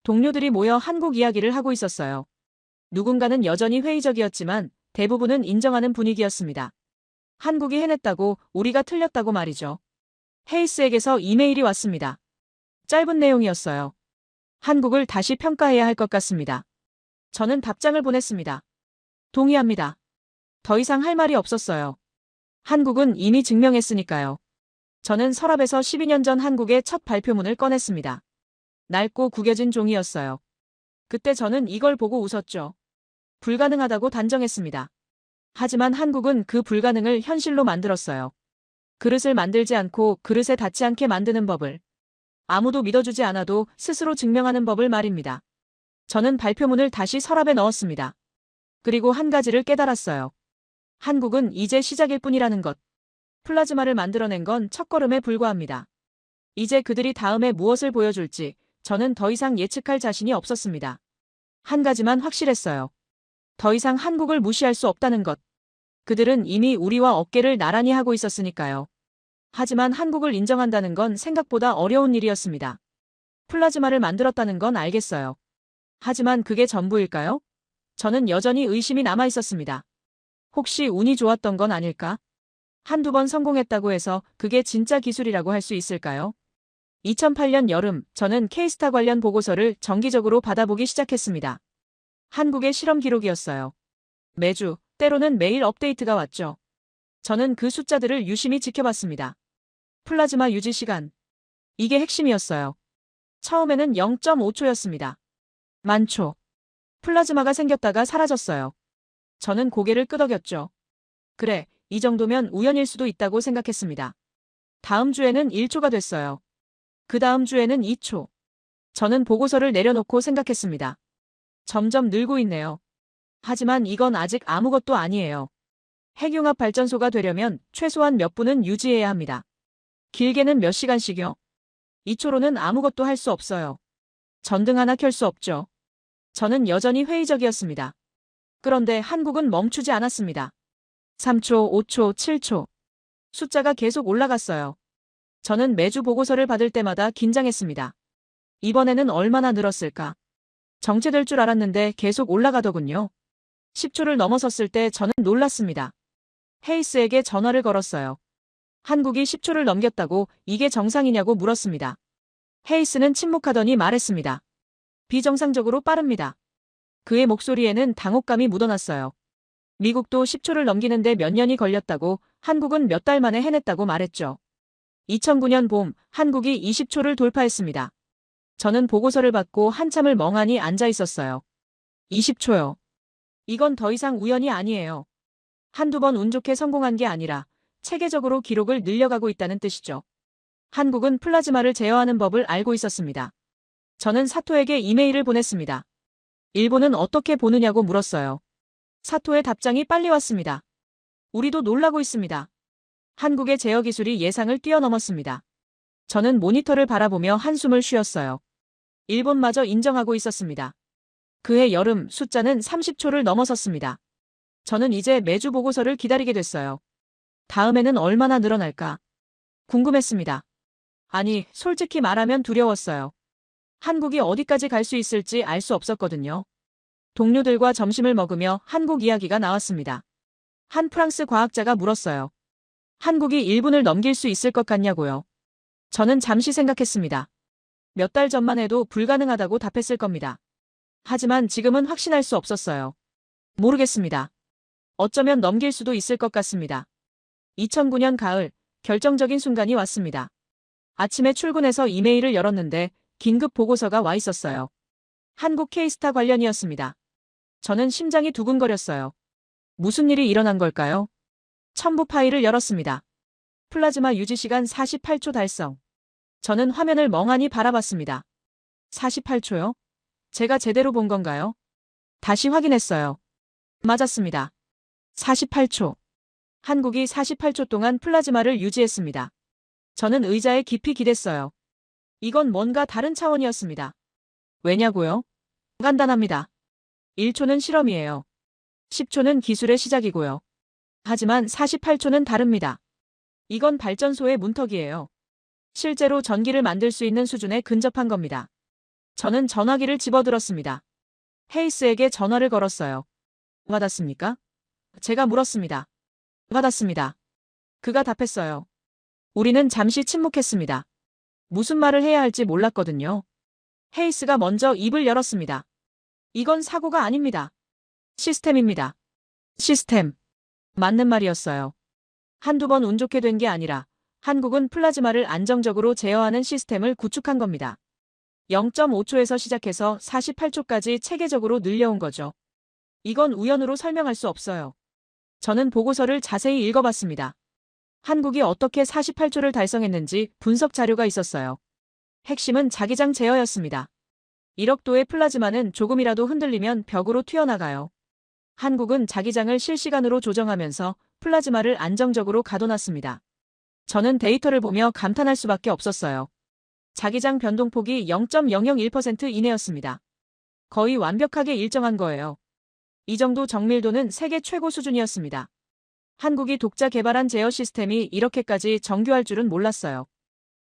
동료들이 모여 한국 이야기를 하고 있었어요. 누군가는 여전히 회의적이었지만 대부분은 인정하는 분위기였습니다. 한국이 해냈다고, 우리가 틀렸다고 말이죠. 헤이스에게서 이메일이 왔습니다. 짧은 내용이었어요. 한국을 다시 평가해야 할 것 같습니다. 저는 답장을 보냈습니다. 동의합니다. 더 이상 할 말이 없었어요. 한국은 이미 증명했으니까요. 저는 서랍에서 12년 전 한국의 첫 발표문을 꺼냈습니다. 낡고 구겨진 종이였어요. 그때 저는 이걸 보고 웃었죠. 불가능하다고 단정했습니다. 하지만 한국은 그 불가능을 현실로 만들었어요. 그릇을 만들지 않고 그릇에 닿지 않게 만드는 법을. 아무도 믿어주지 않아도 스스로 증명하는 법을 말입니다. 저는 발표문을 다시 서랍에 넣었습니다. 그리고 한 가지를 깨달았어요. 한국은 이제 시작일 뿐이라는 것. 플라즈마를 만들어낸 건 첫걸음에 불과합니다. 이제 그들이 다음에 무엇을 보여줄지 저는 더 이상 예측할 자신이 없었습니다. 한 가지만 확실했어요. 더 이상 한국을 무시할 수 없다는 것. 그들은 이미 우리와 어깨를 나란히 하고 있었으니까요. 하지만 한국을 인정한다는 건 생각보다 어려운 일이었습니다. 플라즈마를 만들었다는 건 알겠어요. 하지만 그게 전부일까요? 저는 여전히 의심이 남아 있었습니다. 혹시 운이 좋았던 건 아닐까? 한두 번 성공했다고 해서 그게 진짜 기술이라고 할 수 있을까요? 2008년 여름, 저는 K스타 관련 보고서를 정기적으로 받아보기 시작했습니다. 한국의 실험 기록이었어요. 매주, 때로는 매일 업데이트가 왔죠. 저는 그 숫자들을 유심히 지켜봤습니다. 플라즈마 유지 시간. 이게 핵심이었어요. 처음에는 0.5초였습니다. 만초. 플라즈마가 생겼다가 사라졌어요. 저는 고개를 끄덕였죠. 그래, 이 정도면 우연일 수도 있다고 생각했습니다. 다음 주에는 1초가 됐어요. 그 다음 주에는 2초. 저는 보고서를 내려놓고 생각했습니다. 점점 늘고 있네요. 하지만 이건 아직 아무것도 아니에요. 핵융합 발전소가 되려면 최소한 몇 분은 유지해야 합니다. 길게는 몇 시간씩요. 2초로는 아무것도 할 수 없어요. 전등 하나 켤 수 없죠. 저는 여전히 회의적이었습니다. 그런데 한국은 멈추지 않았습니다. 3초, 5초, 7초. 숫자가 계속 올라갔어요. 저는 매주 보고서를 받을 때마다 긴장했습니다. 이번에는 얼마나 늘었을까? 정체될 줄 알았는데 계속 올라가더군요. 10초를 넘어섰을 때 저는 놀랐습니다. 헤이스에게 전화를 걸었어요. 한국이 10초를 넘겼다고 이게 정상이냐고 물었습니다. 헤이스는 침묵하더니 말했습니다. 비정상적으로 빠릅니다. 그의 목소리에는 당혹감이 묻어났어요. 미국도 10초를 넘기는데 몇 년이 걸렸다고, 한국은 몇 달 만에 해냈다고 말했죠. 2009년 봄, 한국이 20초를 돌파했습니다. 저는 보고서를 받고 한참을 멍하니 앉아 있었어요. 20초요. 이건 더 이상 우연이 아니에요. 한두 번 운 좋게 성공한 게 아니라 체계적으로 기록을 늘려가고 있다는 뜻이죠. 한국은 플라즈마를 제어하는 법을 알고 있었습니다. 저는 사토에게 이메일을 보냈습니다. 일본은 어떻게 보느냐고 물었어요. 사토의 답장이 빨리 왔습니다. 우리도 놀라고 있습니다. 한국의 제어 기술이 예상을 뛰어넘었습니다. 저는 모니터를 바라보며 한숨을 쉬었어요. 일본마저 인정하고 있었습니다. 그해 여름 숫자는 30초를 넘어섰습니다. 저는 이제 매주 보고서를 기다리게 됐어요. 다음에는 얼마나 늘어날까? 궁금했습니다. 아니, 솔직히 말하면 두려웠어요. 한국이 어디까지 갈 수 있을지 알 수 없었거든요. 동료들과 점심을 먹으며 한국 이야기가 나왔습니다. 한 프랑스 과학자가 물었어요. 한국이 1분을 넘길 수 있을 것 같냐고요. 저는 잠시 생각했습니다. 몇 달 전만 해도 불가능하다고 답했을 겁니다. 하지만 지금은 확신할 수 없었어요. 모르겠습니다. 어쩌면 넘길 수도 있을 것 같습니다. 2009년 가을, 결정적인 순간이 왔습니다. 아침에 출근해서 이메일을 열었는데 긴급 보고서가 와 있었어요. 한국 케이스타 관련이었습니다. 저는 심장이 두근거렸어요. 무슨 일이 일어난 걸까요? 첨부 파일을 열었습니다. 플라즈마 유지 시간 48초 달성. 저는 화면을 멍하니 바라봤습니다. 48초요? 제가 제대로 본 건가요? 다시 확인했어요. 맞았습니다. 48초. 한국이 48초 동안 플라즈마를 유지했습니다. 저는 의자에 깊이 기댔어요. 이건 뭔가 다른 차원이었습니다. 왜냐고요? 간단합니다. 1초는 실험이에요. 10초는 기술의 시작이고요. 하지만 48초는 다릅니다. 이건 발전소의 문턱이에요. 실제로 전기를 만들 수 있는 수준에 근접한 겁니다. 저는 전화기를 집어들었습니다. 헤이스에게 전화를 걸었어요. 받았습니까? 제가 물었습니다. 받았습니다. 그가 답했어요. 우리는 잠시 침묵했습니다. 무슨 말을 해야 할지 몰랐거든요. 헤이스가 먼저 입을 열었습니다. 이건 사고가 아닙니다. 시스템입니다. 시스템. 맞는 말이었어요. 한두 번 운 좋게 된 게 아니라 한국은 플라즈마를 안정적으로 제어하는 시스템을 구축한 겁니다. 0.5초에서 시작해서 48초까지 체계적으로 늘려온 거죠. 이건 우연으로 설명할 수 없어요. 저는 보고서를 자세히 읽어봤습니다. 한국이 어떻게 48초를 달성했는지 분석 자료가 있었어요. 핵심은 자기장 제어였습니다. 1억 도의 플라즈마는 조금이라도 흔들리면 벽으로 튀어나가요. 한국은 자기장을 실시간으로 조정하면서 플라즈마를 안정적으로 가둬놨습니다. 저는 데이터를 보며 감탄할 수밖에 없었어요. 자기장 변동폭이 0.001% 이내였습니다. 거의 완벽하게 일정한 거예요. 이 정도 정밀도는 세계 최고 수준이었습니다. 한국이 독자 개발한 제어 시스템이 이렇게까지 정교할 줄은 몰랐어요.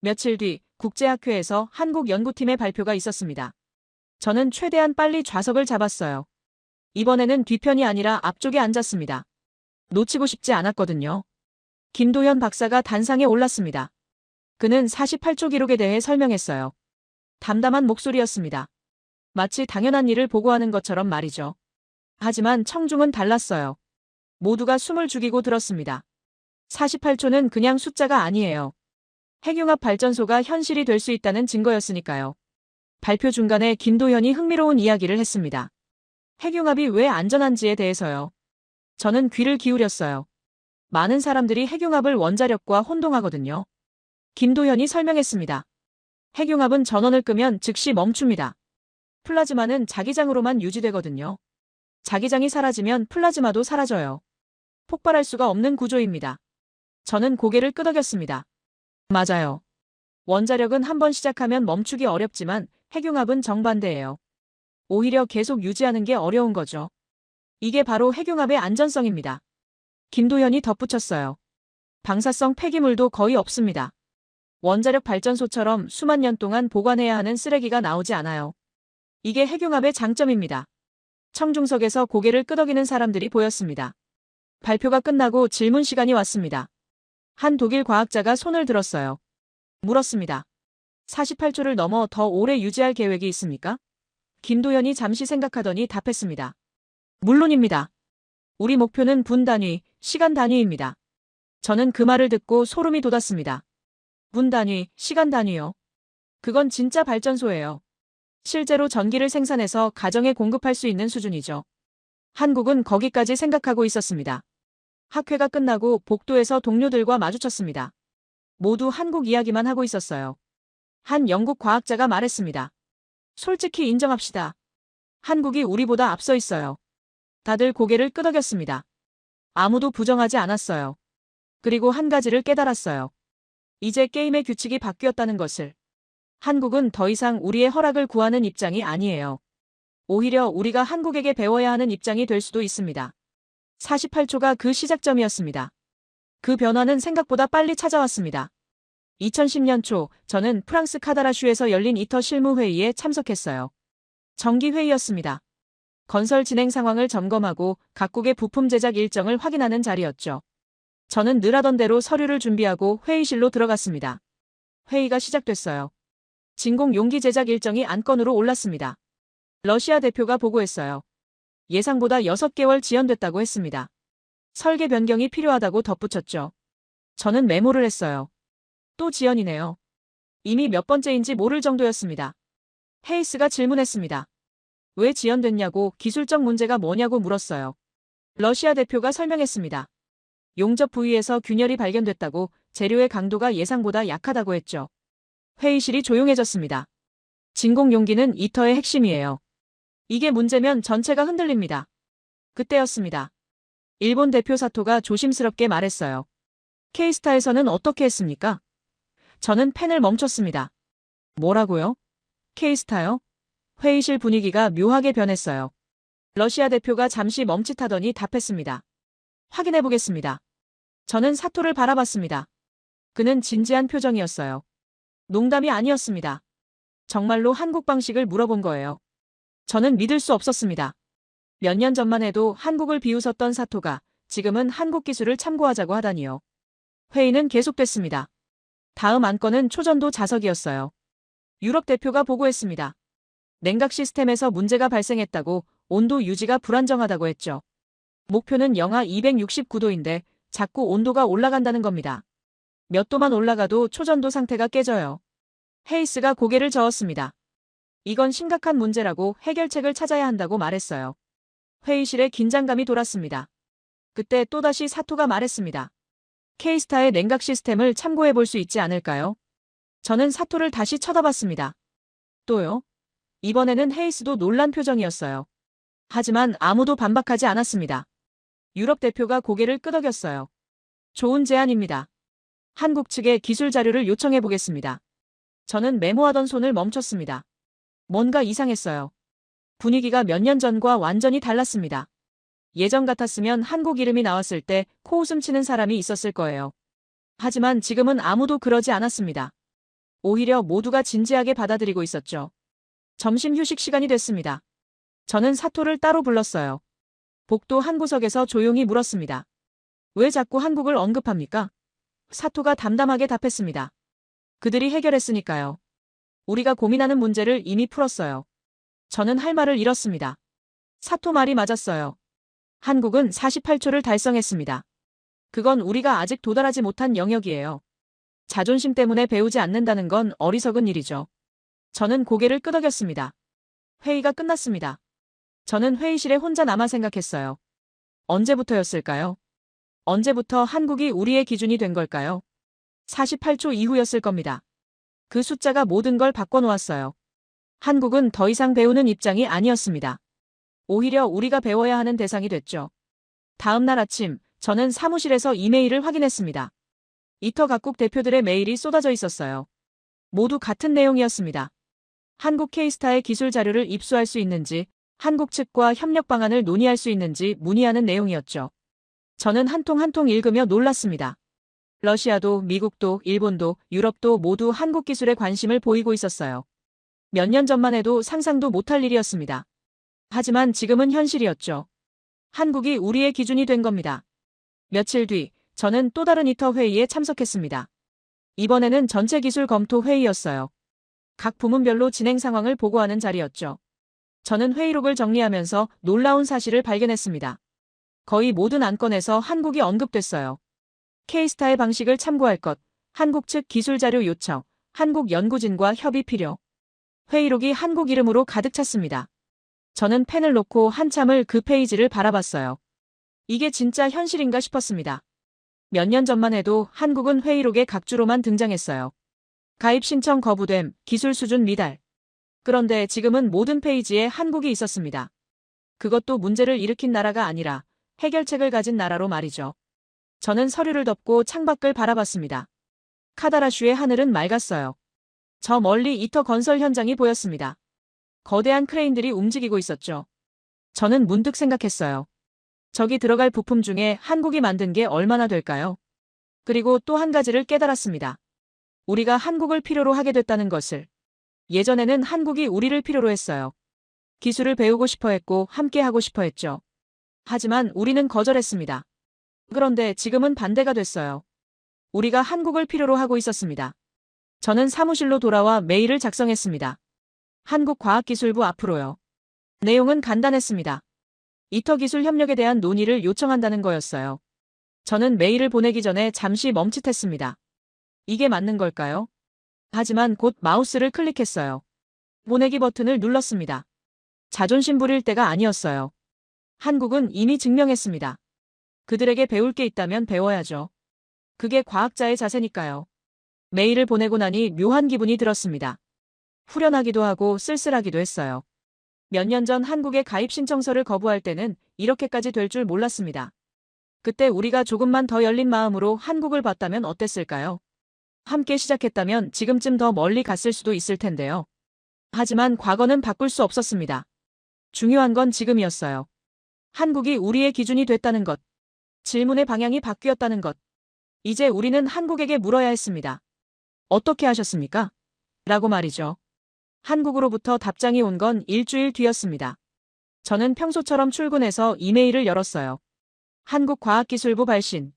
며칠 뒤 국제학회에서 한국 연구팀의 발표가 있었습니다. 저는 최대한 빨리 좌석을 잡았어요. 이번에는 뒤편이 아니라 앞쪽에 앉았습니다. 놓치고 싶지 않았거든요. 김도현 박사가 단상에 올랐습니다. 그는 48초 기록에 대해 설명했어요. 담담한 목소리였습니다. 마치 당연한 일을 보고하는 것처럼 말이죠. 하지만 청중은 달랐어요. 모두가 숨을 죽이고 들었습니다. 48초는 그냥 숫자가 아니에요. 핵융합 발전소가 현실이 될 수 있다는 증거였으니까요. 발표 중간에 김도현이 흥미로운 이야기를 했습니다. 핵융합이 왜 안전한지에 대해서요. 저는 귀를 기울였어요. 많은 사람들이 핵융합을 원자력과 혼동하거든요. 김도현이 설명했습니다. 핵융합은 전원을 끄면 즉시 멈춥니다. 플라즈마는 자기장으로만 유지되거든요. 자기장이 사라지면 플라즈마도 사라져요. 폭발할 수가 없는 구조입니다. 저는 고개를 끄덕였습니다. 맞아요. 원자력은 한번 시작하면 멈추기 어렵지만 핵융합은 정반대예요. 오히려 계속 유지하는 게 어려운 거죠. 이게 바로 핵융합의 안전성입니다. 김도현이 덧붙였어요. 방사성 폐기물도 거의 없습니다. 원자력 발전소처럼 수만 년 동안 보관해야 하는 쓰레기가 나오지 않아요. 이게 핵융합의 장점입니다. 청중석에서 고개를 끄덕이는 사람들이 보였습니다. 발표가 끝나고 질문 시간이 왔습니다. 한 독일 과학자가 손을 들었어요. 물었습니다. 48초를 넘어 더 오래 유지할 계획이 있습니까? 김도현이 잠시 생각하더니 답했습니다. 물론입니다. 우리 목표는 분 단위, 시간 단위입니다. 저는 그 말을 듣고 소름이 돋았습니다. 분 단위, 시간 단위요. 그건 진짜 발전소예요. 실제로 전기를 생산해서 가정에 공급할 수 있는 수준이죠. 한국은 거기까지 생각하고 있었습니다. 학회가 끝나고 복도에서 동료들과 마주쳤습니다. 모두 한국 이야기만 하고 있었어요. 한 영국 과학자가 말했습니다. 솔직히 인정합시다. 한국이 우리보다 앞서 있어요. 다들 고개를 끄덕였습니다. 아무도 부정하지 않았어요. 그리고 한 가지를 깨달았어요. 이제 게임의 규칙이 바뀌었다는 것을. 한국은 더 이상 우리의 허락을 구하는 입장이 아니에요. 오히려 우리가 한국에게 배워야 하는 입장이 될 수도 있습니다. 48초가 그 시작점이었습니다. 그 변화는 생각보다 빨리 찾아왔습니다. 2010년 초 저는 프랑스 카다라슈에서 열린 이터 실무회의에 참석했어요. 정기회의였습니다. 건설 진행 상황을 점검하고 각국의 부품 제작 일정을 확인하는 자리였죠. 저는 늘 하던 대로 서류를 준비하고 회의실로 들어갔습니다. 회의가 시작됐어요. 진공 용기 제작 일정이 안건으로 올랐습니다. 러시아 대표가 보고했어요. 예상보다 6개월 지연됐다고 했습니다. 설계 변경이 필요하다고 덧붙였죠. 저는 메모를 했어요. 또 지연이네요. 이미 몇 번째인지 모를 정도였습니다. 헤이스가 질문했습니다. 왜 지연됐냐고, 기술적 문제가 뭐냐고 물었어요. 러시아 대표가 설명했습니다. 용접 부위에서 균열이 발견됐다고, 재료의 강도가 예상보다 약하다고 했죠. 회의실이 조용해졌습니다. 진공 용기는 이터의 핵심이에요. 이게 문제면 전체가 흔들립니다. 그때였습니다. 일본 대표 사토가 조심스럽게 말했어요. K스타에서는 어떻게 했습니까? 저는 펜을 멈췄습니다. 뭐라고요? K스타요? 회의실 분위기가 묘하게 변했어요. 러시아 대표가 잠시 멈칫하더니 답했습니다. 확인해 보겠습니다. 저는 사토를 바라봤습니다. 그는 진지한 표정이었어요. 농담이 아니었습니다. 정말로 한국 방식을 물어본 거예요. 저는 믿을 수 없었습니다. 몇 년 전만 해도 한국을 비웃었던 사토가 지금은 한국 기술을 참고하자고 하다니요. 회의는 계속됐습니다. 다음 안건은 초전도 자석이었어요. 유럽 대표가 보고했습니다. 냉각 시스템에서 문제가 발생했다고, 온도 유지가 불안정하다고 했죠. 목표는 영하 269도인데 자꾸 온도가 올라간다는 겁니다. 몇 도만 올라가도 초전도 상태가 깨져요. 헤이스가 고개를 저었습니다. 이건 심각한 문제라고, 해결책을 찾아야 한다고 말했어요. 회의실에 긴장감이 돌았습니다. 그때 또다시 사토가 말했습니다. K스타의 냉각 시스템을 참고해 볼 수 있지 않을까요? 저는 사토를 다시 쳐다봤습니다. 또요? 이번에는 헤이스도 놀란 표정이었어요. 하지만 아무도 반박하지 않았습니다. 유럽 대표가 고개를 끄덕였어요. 좋은 제안입니다. 한국 측에 기술 자료를 요청해 보겠습니다. 저는 메모하던 손을 멈췄습니다. 뭔가 이상했어요. 분위기가 몇 년 전과 완전히 달랐습니다. 예전 같았으면 한국 이름이 나왔을 때 코웃음 치는 사람이 있었을 거예요. 하지만 지금은 아무도 그러지 않았습니다. 오히려 모두가 진지하게 받아들이고 있었죠. 점심 휴식 시간이 됐습니다. 저는 사토를 따로 불렀어요. 복도 한 구석에서 조용히 물었습니다. 왜 자꾸 한국을 언급합니까? 사토가 담담하게 답했습니다. 그들이 해결했으니까요. 우리가 고민하는 문제를 이미 풀었어요. 저는 할 말을 잃었습니다. 사토 말이 맞았어요. 한국은 48초를 달성했습니다. 그건 우리가 아직 도달하지 못한 영역이에요. 자존심 때문에 배우지 않는다는 건 어리석은 일이죠. 저는 고개를 끄덕였습니다. 회의가 끝났습니다. 저는 회의실에 혼자 남아 생각했어요. 언제부터였을까요? 언제부터 한국이 우리의 기준이 된 걸까요? 48초 이후였을 겁니다. 그 숫자가 모든 걸 바꿔놓았어요. 한국은 더 이상 배우는 입장이 아니었습니다. 오히려 우리가 배워야 하는 대상이 됐죠. 다음 날 아침, 저는 사무실에서 이메일을 확인했습니다. 이터 각국 대표들의 메일이 쏟아져 있었어요. 모두 같은 내용이었습니다. 한국 K스타의 기술 자료를 입수할 수 있는지, 한국 측과 협력 방안을 논의할 수 있는지 문의하는 내용이었죠. 저는 한 통 한 통 읽으며 놀랐습니다. 러시아도, 미국도, 일본도, 유럽도 모두 한국 기술에 관심을 보이고 있었어요. 몇 년 전만 해도 상상도 못할 일이었습니다. 하지만 지금은 현실이었죠. 한국이 우리의 기준이 된 겁니다. 며칠 뒤, 저는 또 다른 이터 회의에 참석했습니다. 이번에는 전체 기술 검토 회의였어요. 각 부문별로 진행 상황을 보고하는 자리였죠. 저는 회의록을 정리하면서 놀라운 사실을 발견했습니다. 거의 모든 안건에서 한국이 언급됐어요. K스타의 방식을 참고할 것, 한국 측 기술 자료 요청, 한국 연구진과 협의 필요. 회의록이 한국 이름으로 가득 찼습니다. 저는 펜을 놓고 한참을 그 페이지를 바라봤어요. 이게 진짜 현실인가 싶었습니다. 몇 년 전만 해도 한국은 회의록의 각주로만 등장했어요. 가입 신청 거부됨, 기술 수준 미달. 그런데 지금은 모든 페이지에 한국이 있었습니다. 그것도 문제를 일으킨 나라가 아니라 해결책을 가진 나라로 말이죠. 저는 서류를 덮고 창밖을 바라봤습니다. 카다라슈의 하늘은 맑았어요. 저 멀리 이터 건설 현장이 보였습니다. 거대한 크레인들이 움직이고 있었죠. 저는 문득 생각했어요. 저기 들어갈 부품 중에 한국이 만든 게 얼마나 될까요? 그리고 또 한 가지를 깨달았습니다. 우리가 한국을 필요로 하게 됐다는 것을. 예전에는 한국이 우리를 필요로 했어요. 기술을 배우고 싶어 했고 함께 하고 싶어 했죠. 하지만 우리는 거절했습니다. 그런데 지금은 반대가 됐어요. 우리가 한국을 필요로 하고 있었습니다. 저는 사무실로 돌아와 메일을 작성했습니다. 한국과학기술부 앞으로요. 내용은 간단했습니다. 이터 기술 협력에 대한 논의를 요청한다는 거였어요. 저는 메일을 보내기 전에 잠시 멈칫했습니다. 이게 맞는 걸까요? 하지만 곧 마우스를 클릭했어요. 보내기 버튼을 눌렀습니다. 자존심 부릴 때가 아니었어요. 한국은 이미 증명했습니다. 그들에게 배울 게 있다면 배워야죠. 그게 과학자의 자세니까요. 메일을 보내고 나니 묘한 기분이 들었습니다. 후련하기도 하고 쓸쓸하기도 했어요. 몇 년 전 한국의 가입 신청서를 거부할 때는 이렇게까지 될 줄 몰랐습니다. 그때 우리가 조금만 더 열린 마음으로 한국을 봤다면 어땠을까요? 함께 시작했다면 지금쯤 더 멀리 갔을 수도 있을 텐데요. 하지만 과거는 바꿀 수 없었습니다. 중요한 건 지금이었어요. 한국이 우리의 기준이 됐다는 것. 질문의 방향이 바뀌었다는 것. 이제 우리는 한국에게 물어야 했습니다. 어떻게 하셨습니까? 라고 말이죠. 한국으로부터 답장이 온 건 일주일 뒤였습니다. 저는 평소처럼 출근해서 이메일을 열었어요. 한국과학기술부 발신.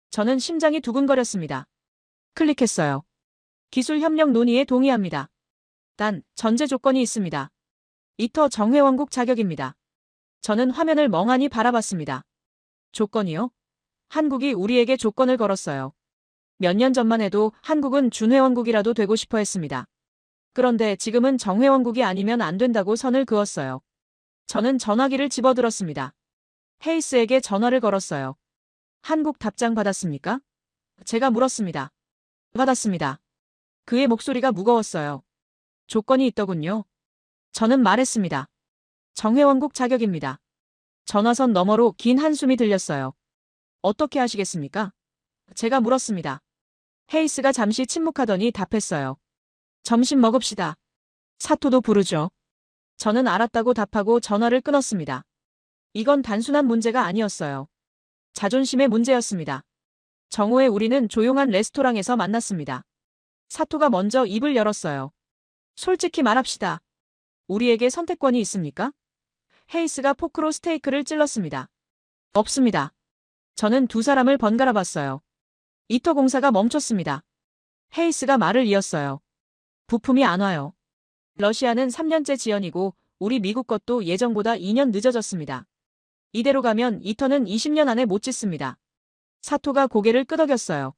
저는 심장이 두근거렸습니다. 클릭했어요. 기술 협력 논의에 동의합니다. 단, 전제 조건이 있습니다. 이터 정회원국 자격입니다. 저는 화면을 멍하니 바라봤습니다. 조건이요? 한국이 우리에게 조건을 걸었어요. 몇 년 전만 해도 한국은 준회원국이라도 되고 싶어 했습니다. 그런데 지금은 정회원국이 아니면 안 된다고 선을 그었어요. 저는 전화기를 집어들었습니다. 헤이스에게 전화를 걸었어요. 한국 답장 받았습니까? 제가 물었습니다. 받았습니다. 그의 목소리가 무거웠어요. 조건이 있더군요. 저는 말했습니다. 정회원국 자격입니다. 전화선 너머로 긴 한숨이 들렸어요. 어떻게 하시겠습니까? 제가 물었습니다. 헤이스가 잠시 침묵하더니 답했어요. 점심 먹읍시다. 사토도 부르죠. 저는 알았다고 답하고 전화를 끊었습니다. 이건 단순한 문제가 아니었어요. 자존심의 문제였습니다. 정오에 우리는 조용한 레스토랑에서 만났습니다. 사토가 먼저 입을 열었어요. 솔직히 말합시다. 우리에게 선택권이 있습니까? 헤이스가 포크로 스테이크를 찔렀습니다. 없습니다. 저는 두 사람을 번갈아 봤어요. 이터 공사가 멈췄습니다. 헤이스가 말을 이었어요. 부품이 안 와요. 러시아는 3년째 지연이고 우리 미국 것도 예정보다 2년 늦어졌습니다. 이대로 가면 이터는 20년 안에 못 짓습니다. 사토가 고개를 끄덕였어요.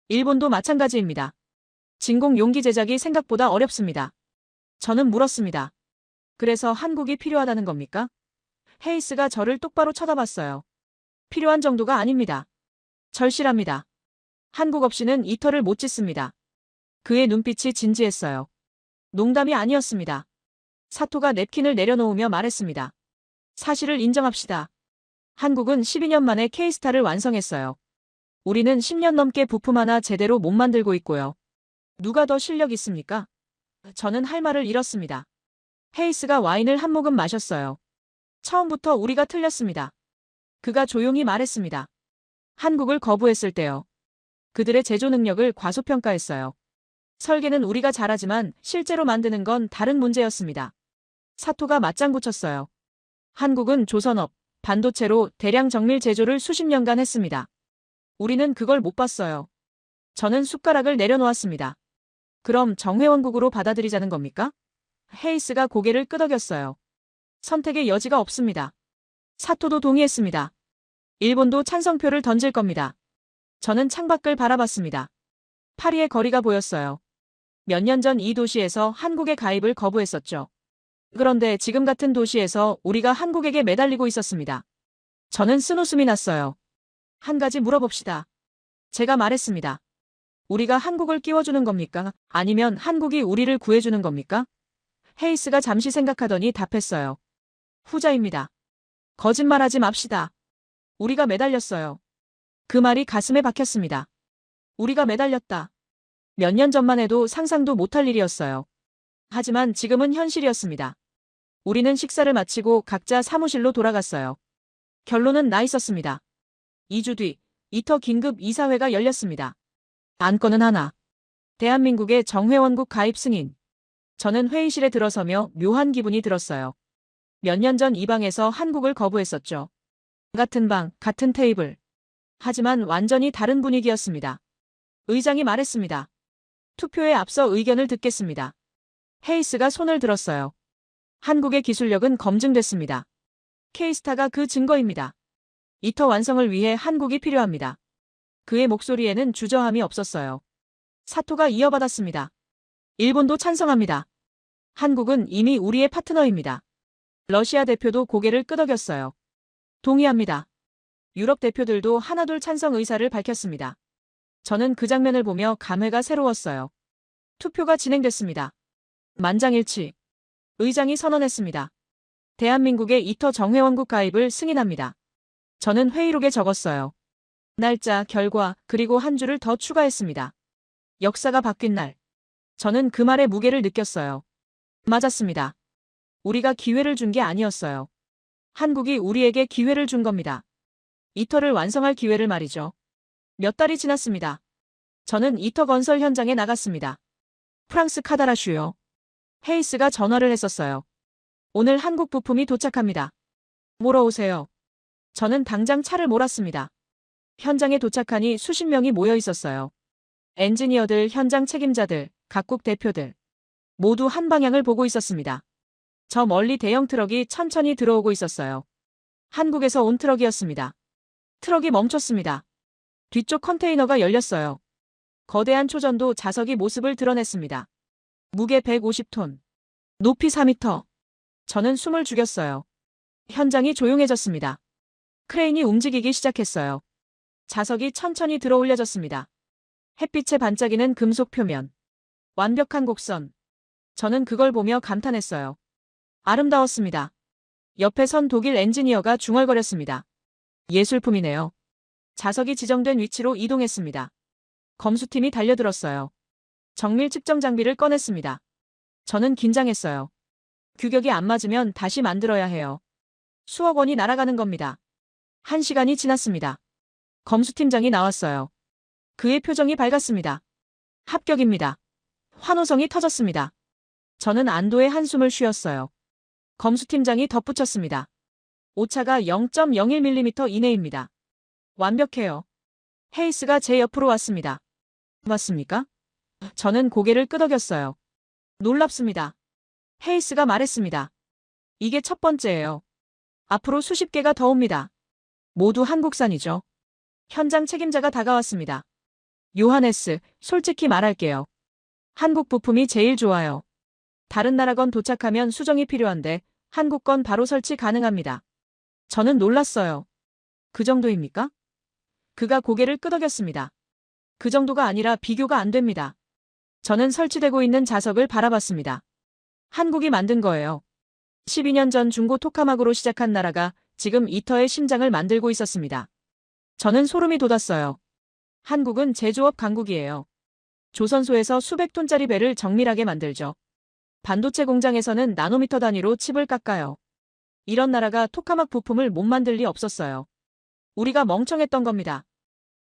일본도 마찬가지입니다. 진공 용기 제작이 생각보다 어렵습니다. 저는 물었습니다. 그래서 한국이 필요하다는 겁니까? 헤이스가 저를 똑바로 쳐다봤어요. 필요한 정도가 아닙니다. 절실합니다. 한국 없이는 이터를 못 짓습니다. 그의 눈빛이 진지했어요. 농담이 아니었습니다. 사토가 냅킨을 내려놓으며 말했습니다. 사실을 인정합시다. 한국은 12년 만에 K스타를 완성했어요. 우리는 10년 넘게 부품 하나 제대로 못 만들고 있고요. 누가 더 실력 있습니까? 저는 할 말을 잃었습니다. 헤이스가 와인을 한 모금 마셨어요. 처음부터 우리가 틀렸습니다. 그가 조용히 말했습니다. 한국을 거부했을 때요. 그들의 제조 능력을 과소평가했어요. 설계는 우리가 잘하지만 실제로 만드는 건 다른 문제였습니다. 사토가 맞장구 쳤어요. 한국은 조선업, 반도체로 대량 정밀 제조를 수십 년간 했습니다. 우리는 그걸 못 봤어요. 저는 숟가락을 내려놓았습니다. 그럼 정회원국으로 받아들이자는 겁니까? 헤이스가 고개를 끄덕였어요. 선택의 여지가 없습니다. 사토도 동의했습니다. 일본도 찬성표를 던질 겁니다. 저는 창밖을 바라봤습니다. 파리의 거리가 보였어요. 몇 년 전 이 도시에서 한국의 가입을 거부했었죠. 그런데 지금 같은 도시에서 우리가 한국에게 매달리고 있었습니다. 저는 쓴웃음이 났어요. 한 가지 물어봅시다. 제가 말했습니다. 우리가 한국을 끼워주는 겁니까? 아니면 한국이 우리를 구해주는 겁니까? 헤이스가 잠시 생각하더니 답했어요. 후자입니다. 거짓말하지 맙시다. 우리가 매달렸어요. 그 말이 가슴에 박혔습니다. 우리가 매달렸다. 몇 년 전만 해도 상상도 못할 일이었어요. 하지만 지금은 현실이었습니다. 우리는 식사를 마치고 각자 사무실로 돌아갔어요. 결론은 나 있었습니다. 2주 뒤, 이터 긴급 이사회가 열렸습니다. 안건은 하나. 대한민국의 정회원국 가입 승인. 저는 회의실에 들어서며 묘한 기분이 들었어요. 몇 년 전 이 방에서 한국을 거부했었죠. 같은 방, 같은 테이블. 하지만 완전히 다른 분위기였습니다. 의장이 말했습니다. 투표에 앞서 의견을 듣겠습니다. 헤이스가 손을 들었어요. 한국의 기술력은 검증됐습니다. 케이스타가 그 증거입니다. 이터 완성을 위해 한국이 필요합니다. 그의 목소리에는 주저함이 없었어요. 사토가 이어받았습니다. 일본도 찬성합니다. 한국은 이미 우리의 파트너입니다. 러시아 대표도 고개를 끄덕였어요. 동의합니다. 유럽 대표들도 하나둘 찬성 의사를 밝혔습니다. 저는 그 장면을 보며 감회가 새로웠어요. 투표가 진행됐습니다. 만장일치. 의장이 선언했습니다. 대한민국의 이터 정회원국 가입을 승인합니다. 저는 회의록에 적었어요. 날짜, 결과, 그리고 한 줄을 더 추가했습니다. 역사가 바뀐 날. 저는 그 말의 무게를 느꼈어요. 맞았습니다. 우리가 기회를 준 게 아니었어요. 한국이 우리에게 기회를 준 겁니다. 이터를 완성할 기회를 말이죠. 몇 달이 지났습니다. 저는 이터 건설 현장에 나갔습니다. 프랑스 카다라슈요. 헤이스가 전화를 했었어요. 오늘 한국 부품이 도착합니다. 몰아 오세요. 저는 당장 차를 몰았습니다. 현장에 도착하니 수십 명이 모여 있었어요. 엔지니어들, 현장 책임자들, 각국 대표들. 모두 한 방향을 보고 있었습니다. 저 멀리 대형 트럭이 천천히 들어오고 있었어요. 한국에서 온 트럭이었습니다. 트럭이 멈췄습니다. 뒤쪽 컨테이너가 열렸어요. 거대한 초전도 자석이 모습을 드러냈습니다. 무게 150톤. 높이 4m. 저는 숨을 죽였어요. 현장이 조용해졌습니다. 크레인이 움직이기 시작했어요. 자석이 천천히 들어 올려졌습니다. 햇빛에 반짝이는 금속 표면. 완벽한 곡선. 저는 그걸 보며 감탄했어요. 아름다웠습니다. 옆에 선 독일 엔지니어가 중얼거렸습니다. 예술품이네요. 자석이 지정된 위치로 이동했습니다. 검수팀이 달려들었어요. 정밀 측정 장비를 꺼냈습니다. 저는 긴장했어요. 규격이 안 맞으면 다시 만들어야 해요. 수억 원이 날아가는 겁니다. 1시간이 지났습니다. 검수팀장이 나왔어요. 그의 표정이 밝았습니다. 합격입니다. 환호성이 터졌습니다. 저는 안도의 한숨을 쉬었어요. 검수팀장이 덧붙였습니다. 오차가 0.01mm 이내입니다. 완벽해요. 헤이스가 제 옆으로 왔습니다. 맞습니까? 저는 고개를 끄덕였어요. 놀랍습니다. 헤이스가 말했습니다. 이게 첫 번째예요. 앞으로 수십 개가 더 옵니다. 모두 한국산이죠. 현장 책임자가 다가왔습니다. 요하네스, 솔직히 말할게요. 한국 부품이 제일 좋아요. 다른 나라 건 도착하면 수정이 필요한데 한국 건 바로 설치 가능합니다. 저는 놀랐어요. 그 정도입니까? 그가 고개를 끄덕였습니다. 그 정도가 아니라 비교가 안 됩니다. 저는 설치되고 있는 자석을 바라봤습니다. 한국이 만든 거예요. 12년 전 중고 토카막으로 시작한 나라가 지금 이터의 심장을 만들고 있었습니다. 저는 소름이 돋았어요. 한국은 제조업 강국이에요. 조선소에서 수백 톤짜리 배를 정밀하게 만들죠. 반도체 공장에서는 나노미터 단위로 칩을 깎아요. 이런 나라가 토카막 부품을 못 만들 리 없었어요. 우리가 멍청했던 겁니다.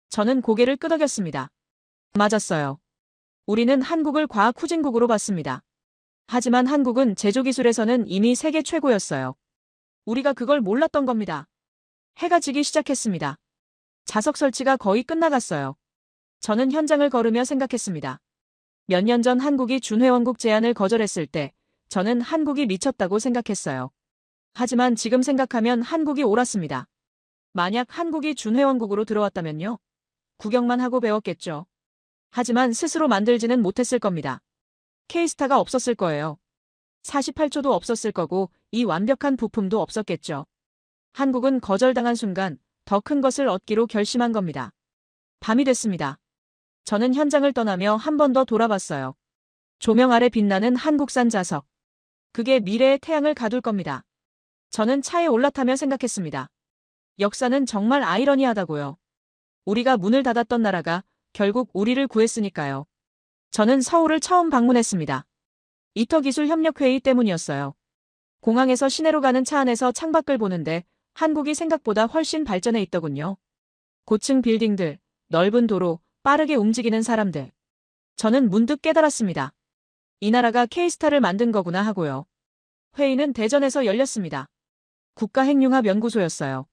저는 고개를 끄덕였습니다. 맞았어요. 우리는 한국을 과학 후진국으로 봤습니다. 하지만 한국은 제조기술에서는 이미 세계 최고였어요. 우리가 그걸 몰랐던 겁니다. 해가 지기 시작했습니다. 자석 설치가 거의 끝나갔어요. 저는 현장을 걸으며 생각했습니다. 몇 년 전 한국이 준회원국 제안을 거절했을 때 저는 한국이 미쳤다고 생각했어요. 하지만 지금 생각하면 한국이 옳았습니다. 만약 한국이 준회원국으로 들어왔다면요? 구경만 하고 배웠겠죠. 하지만 스스로 만들지는 못했을 겁니다. 케이스타가 없었을 거예요. 48초도 없었을 거고 이 완벽한 부품도 없었겠죠. 한국은 거절당한 순간 더 큰 것을 얻기로 결심한 겁니다. 밤이 됐습니다. 저는 현장을 떠나며 한 번 더 돌아봤어요. 조명 아래 빛나는 한국산 자석. 그게 미래의 태양을 가둘 겁니다. 저는 차에 올라타며 생각했습니다. 역사는 정말 아이러니하다고요. 우리가 문을 닫았던 나라가 결국 우리를 구했으니까요. 저는 서울을 처음 방문했습니다. 이터 기술 협력 회의 때문이었어요. 공항에서 시내로 가는 차 안에서 창밖을 보는데 한국이 생각보다 훨씬 발전해 있더군요. 고층 빌딩들, 넓은 도로, 빠르게 움직이는 사람들. 저는 문득 깨달았습니다. 이 나라가 K스타를 만든 거구나 하고요. 회의는 대전에서 열렸습니다. 국가핵융합연구소였어요.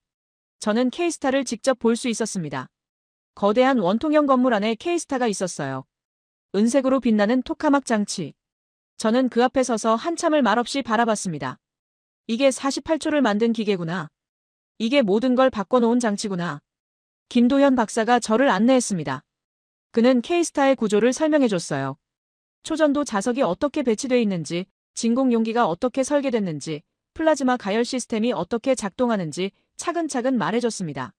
저는 K스타를 직접 볼 수 있었습니다. 거대한 원통형 건물 안에 K스타가 있었어요. 은색으로 빛나는 토카막 장치. 저는 그 앞에 서서 한참을 말없이 바라봤습니다. 이게 48초를 만든 기계구나. 이게 모든 걸 바꿔놓은 장치구나. 김도현 박사가 저를 안내했습니다. 그는 K스타의 구조를 설명해줬어요. 초전도 자석이 어떻게 배치돼 있는지, 진공 용기가 어떻게 설계됐는지, 플라즈마 가열 시스템이 어떻게 작동하는지 차근차근 말해줬습니다.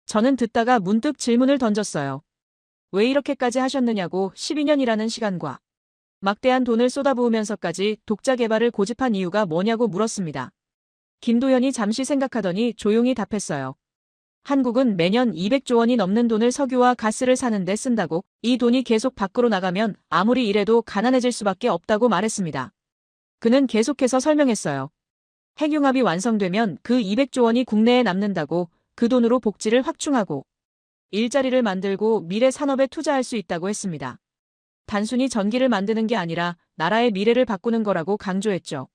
저는 듣다가 문득 질문을 던졌어요. 왜 이렇게까지 하셨느냐고. 12년이라는 시간과 막대한 돈을 쏟아부으면서까지 독자 개발을 고집한 이유가 뭐냐고 물었습니다. 김도현이 잠시 생각하더니 조용히 답했어요. 한국은 매년 200조 원이 넘는 돈을 석유와 가스를 사는 데 쓴다고. 이 돈이 계속 밖으로 나가면 아무리 이래도 가난해질 수밖에 없다고 말했습니다. 그는 계속해서 설명했어요. 핵융합이 완성되면 그 200조 원이 국내에 남는다고. 그 돈으로 복지를 확충하고 일자리를 만들고 미래 산업에 투자할 수 있다고 했습니다. 단순히 전기를 만드는 게 아니라 나라의 미래를 바꾸는 거라고 강조했죠.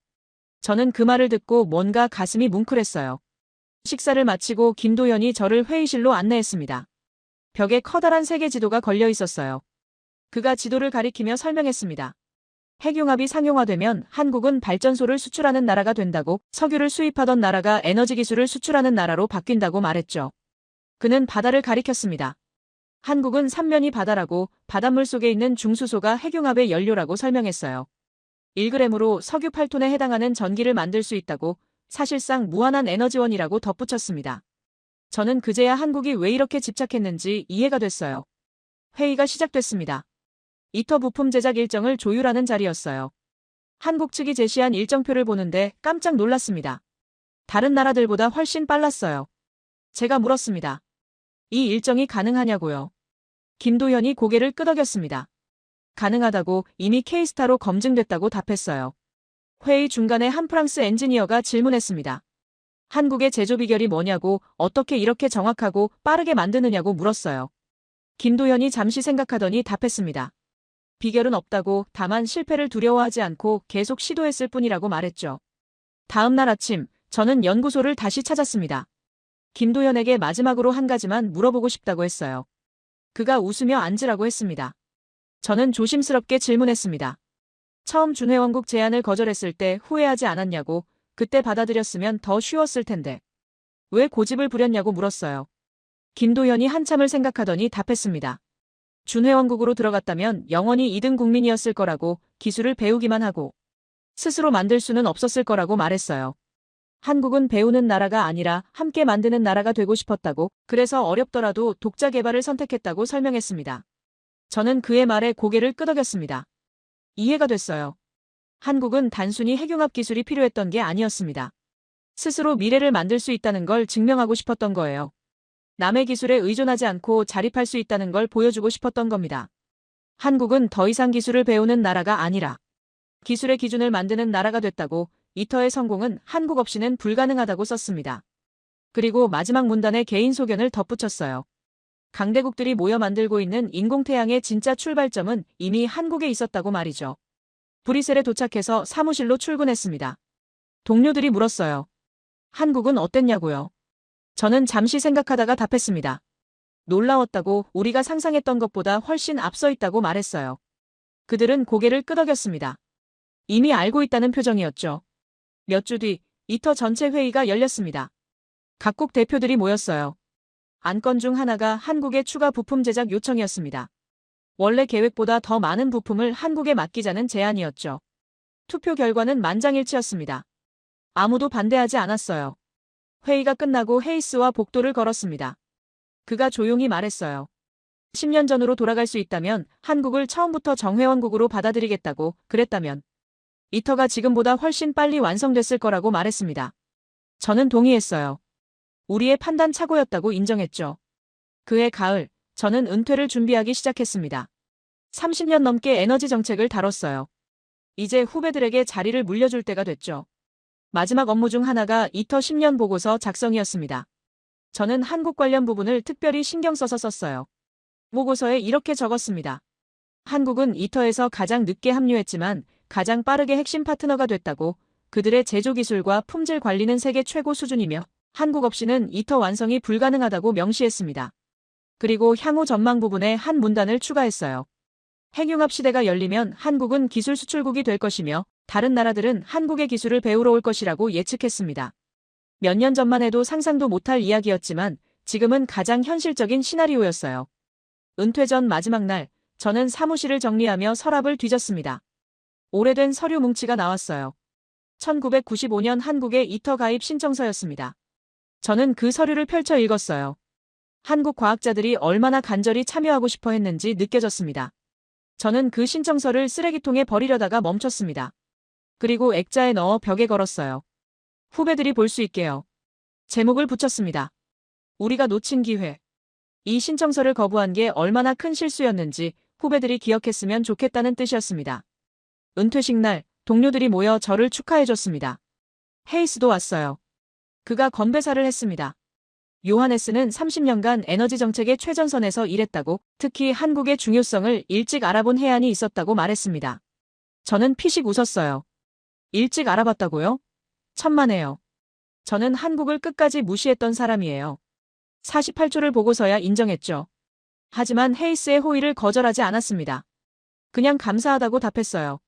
저는 그 말을 듣고 뭔가 가슴이 뭉클했어요. 식사를 마치고 김도현이 저를 회의실로 안내했습니다. 벽에 커다란 세계 지도가 걸려 있었어요. 그가 지도를 가리키며 설명했습니다. 핵융합이 상용화되면 한국은 발전소를 수출하는 나라가 된다고. 석유를 수입하던 나라가 에너지 기술을 수출하는 나라로 바뀐다고 말했죠. 그는 바다를 가리켰습니다. 한국은 삼면이 바다라고. 바닷물 속에 있는 중수소가 핵융합의 연료라고 설명했어요. 1g으로 석유 8톤에 해당하는 전기를 만들 수 있다고. 사실상 무한한 에너지원이라고 덧붙였습니다. 저는 그제야 한국이 왜 이렇게 집착했는지 이해가 됐어요. 회의가 시작됐습니다. 이터 부품 제작 일정을 조율하는 자리였어요. 한국 측이 제시한 일정표를 보는데 깜짝 놀랐습니다. 다른 나라들보다 훨씬 빨랐어요. 제가 물었습니다. 이 일정이 가능하냐고요. 김도현이 고개를 끄덕였습니다. 가능하다고. 이미 K스타로 검증됐다고 답했어요. 회의 중간에 한 프랑스 엔지니어가 질문했습니다. 한국의 제조 비결이 뭐냐고. 어떻게 이렇게 정확하고 빠르게 만드느냐고 물었어요. 김도현이 잠시 생각하더니 답했습니다. 비결은 없다고. 다만 실패를 두려워하지 않고 계속 시도했을 뿐이라고 말했죠. 다음 날 아침, 저는 연구소를 다시 찾았습니다. 김도현에게 마지막으로 한 가지만 물어보고 싶다고 했어요. 그가 웃으며 앉으라고 했습니다. 저는 조심스럽게 질문했습니다. 처음 준회원국 제안을 거절했을 때 후회하지 않았냐고. 그때 받아들였으면 더 쉬웠을 텐데. 왜 고집을 부렸냐고 물었어요. 김도현이 한참을 생각하더니 답했습니다. 준회원국으로 들어갔다면 영원히 2등 국민이었을 거라고. 기술을 배우기만 하고 스스로 만들 수는 없었을 거라고 말했어요. 한국은 배우는 나라가 아니라 함께 만드는 나라가 되고 싶었다고. 그래서 어렵더라도 독자 개발을 선택했다고 설명했습니다. 저는 그의 말에 고개를 끄덕였습니다. 이해가 됐어요. 한국은 단순히 핵융합 기술이 필요했던 게 아니었습니다. 스스로 미래를 만들 수 있다는 걸 증명하고 싶었던 거예요. 남의 기술에 의존하지 않고 자립할 수 있다는 걸 보여주고 싶었던 겁니다. 한국은 더 이상 기술을 배우는 나라가 아니라 기술의 기준을 만드는 나라가 됐다고. 이터의 성공은 한국 없이는 불가능하다고 썼습니다. 그리고 마지막 문단에 개인 소견을 덧붙였어요. 강대국들이 모여 만들고 있는 인공태양의 진짜 출발점은 이미 한국에 있었다고 말이죠. 브뤼셀에 도착해서 사무실로 출근했습니다. 동료들이 물었어요. 한국은 어땠냐고요? 저는 잠시 생각하다가 답했습니다. 놀라웠다고. 우리가 상상했던 것보다 훨씬 앞서 있다고 말했어요. 그들은 고개를 끄덕였습니다. 이미 알고 있다는 표정이었죠. 몇 주 뒤, 이터 전체 회의가 열렸습니다. 각국 대표들이 모였어요. 안건 중 하나가 한국의 추가 부품 제작 요청이었습니다. 원래 계획보다 더 많은 부품을 한국에 맡기자는 제안이었죠. 투표 결과는 만장일치였습니다. 아무도 반대하지 않았어요. 회의가 끝나고 헤이스와 복도를 걸었습니다. 그가 조용히 말했어요. 10년 전으로 돌아갈 수 있다면 한국을 처음부터 정회원국으로 받아들이겠다고. 그랬다면 이터가 지금보다 훨씬 빨리 완성됐을 거라고 말했습니다. 저는 동의했어요. 우리의 판단 착오였다고 인정했죠. 그해 가을, 저는 은퇴를 준비하기 시작했습니다. 30년 넘게 에너지 정책을 다뤘어요. 이제 후배들에게 자리를 물려줄 때가 됐죠. 마지막 업무 중 하나가 이터 10년 보고서 작성이었습니다. 저는 한국 관련 부분을 특별히 신경 써서 썼어요. 보고서에 이렇게 적었습니다. 한국은 이터에서 가장 늦게 합류했지만 가장 빠르게 핵심 파트너가 됐다고, 그들의 제조 기술과 품질 관리는 세계 최고 수준이며 한국 없이는 이터 완성이 불가능하다고 명시했습니다. 그리고 향후 전망 부분에 한 문단을 추가했어요. 핵융합 시대가 열리면 한국은 기술 수출국이 될 것이며 다른 나라들은 한국의 기술을 배우러 올 것이라고 예측했습니다. 몇 년 전만 해도 상상도 못할 이야기였지만 지금은 가장 현실적인 시나리오였어요. 은퇴 전 마지막 날, 저는 사무실을 정리하며 서랍을 뒤졌습니다. 오래된 서류 뭉치가 나왔어요. 1995년 한국의 이터 가입 신청서였습니다. 저는 그 서류를 펼쳐 읽었어요. 한국 과학자들이 얼마나 간절히 참여하고 싶어 했는지 느껴졌습니다. 저는 그 신청서를 쓰레기통에 버리려다가 멈췄습니다. 그리고 액자에 넣어 벽에 걸었어요. 후배들이 볼 수 있게요. 제목을 붙였습니다. 우리가 놓친 기회. 이 신청서를 거부한 게 얼마나 큰 실수였는지 후배들이 기억했으면 좋겠다는 뜻이었습니다. 은퇴식 날, 동료들이 모여 저를 축하해줬습니다. 헤이스도 왔어요. 그가 건배사를 했습니다. 요하네스는 30년간 에너지 정책의 최전선에서 일했다고, 특히 한국의 중요성을 일찍 알아본 해안이 있었다고 말했습니다. 저는 피식 웃었어요. 일찍 알아봤다고요? 천만에요. 저는 한국을 끝까지 무시했던 사람이에요. 48초를 보고서야 인정했죠. 하지만 헤이스의 호의를 거절하지 않았습니다. 그냥 감사하다고 답했어요.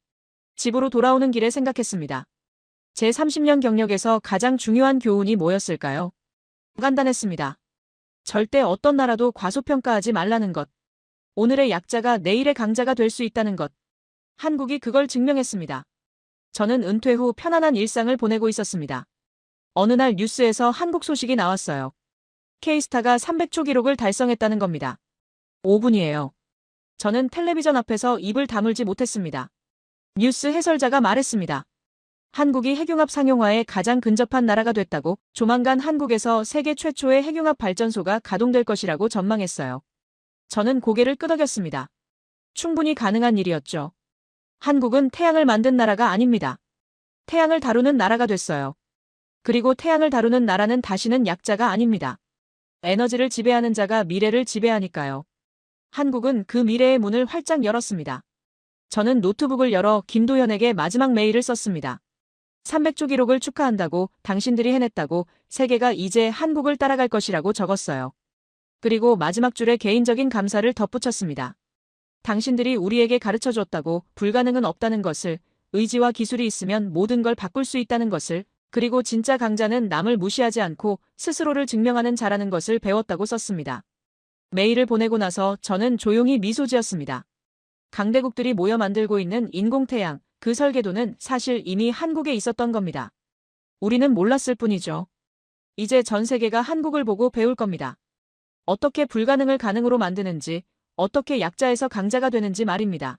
집으로 돌아오는 길에 생각했습니다. 제 30년 경력에서 가장 중요한 교훈이 뭐였을까요? 간단했습니다. 절대 어떤 나라도 과소평가하지 말라는 것. 오늘의 약자가 내일의 강자가 될 수 있다는 것. 한국이 그걸 증명했습니다. 저는 은퇴 후 편안한 일상을 보내고 있었습니다. 어느 날 뉴스에서 한국 소식이 나왔어요. K스타가 300초 기록을 달성했다는 겁니다. 5분이에요. 저는 텔레비전 앞에서 입을 다물지 못했습니다. 뉴스 해설자가 말했습니다. 한국이 핵융합 상용화에 가장 근접한 나라가 됐다고, 조만간 한국에서 세계 최초의 핵융합 발전소가 가동될 것이라고 전망했어요. 저는 고개를 끄덕였습니다. 충분히 가능한 일이었죠. 한국은 태양을 만든 나라가 아닙니다. 태양을 다루는 나라가 됐어요. 그리고 태양을 다루는 나라는 다시는 약자가 아닙니다. 에너지를 지배하는 자가 미래를 지배하니까요. 한국은 그 미래의 문을 활짝 열었습니다. 저는 노트북을 열어 김도현에게 마지막 메일을 썼습니다. 300조 기록을 축하한다고, 당신들이 해냈다고, 세계가 이제 한국을 따라갈 것이라고 적었어요. 그리고 마지막 줄에 개인적인 감사를 덧붙였습니다. 당신들이 우리에게 가르쳐줬다고, 불가능은 없다는 것을, 의지와 기술이 있으면 모든 걸 바꿀 수 있다는 것을, 그리고 진짜 강자는 남을 무시하지 않고 스스로를 증명하는 자라는 것을 배웠다고 썼습니다. 메일을 보내고 나서 저는 조용히 미소 지었습니다. 강대국들이 모여 만들고 있는 인공태양, 그 설계도는 사실 이미 한국에 있었던 겁니다. 우리는 몰랐을 뿐이죠. 이제 전 세계가 한국을 보고 배울 겁니다. 어떻게 불가능을 가능으로 만드는지, 어떻게 약자에서 강자가 되는지 말입니다.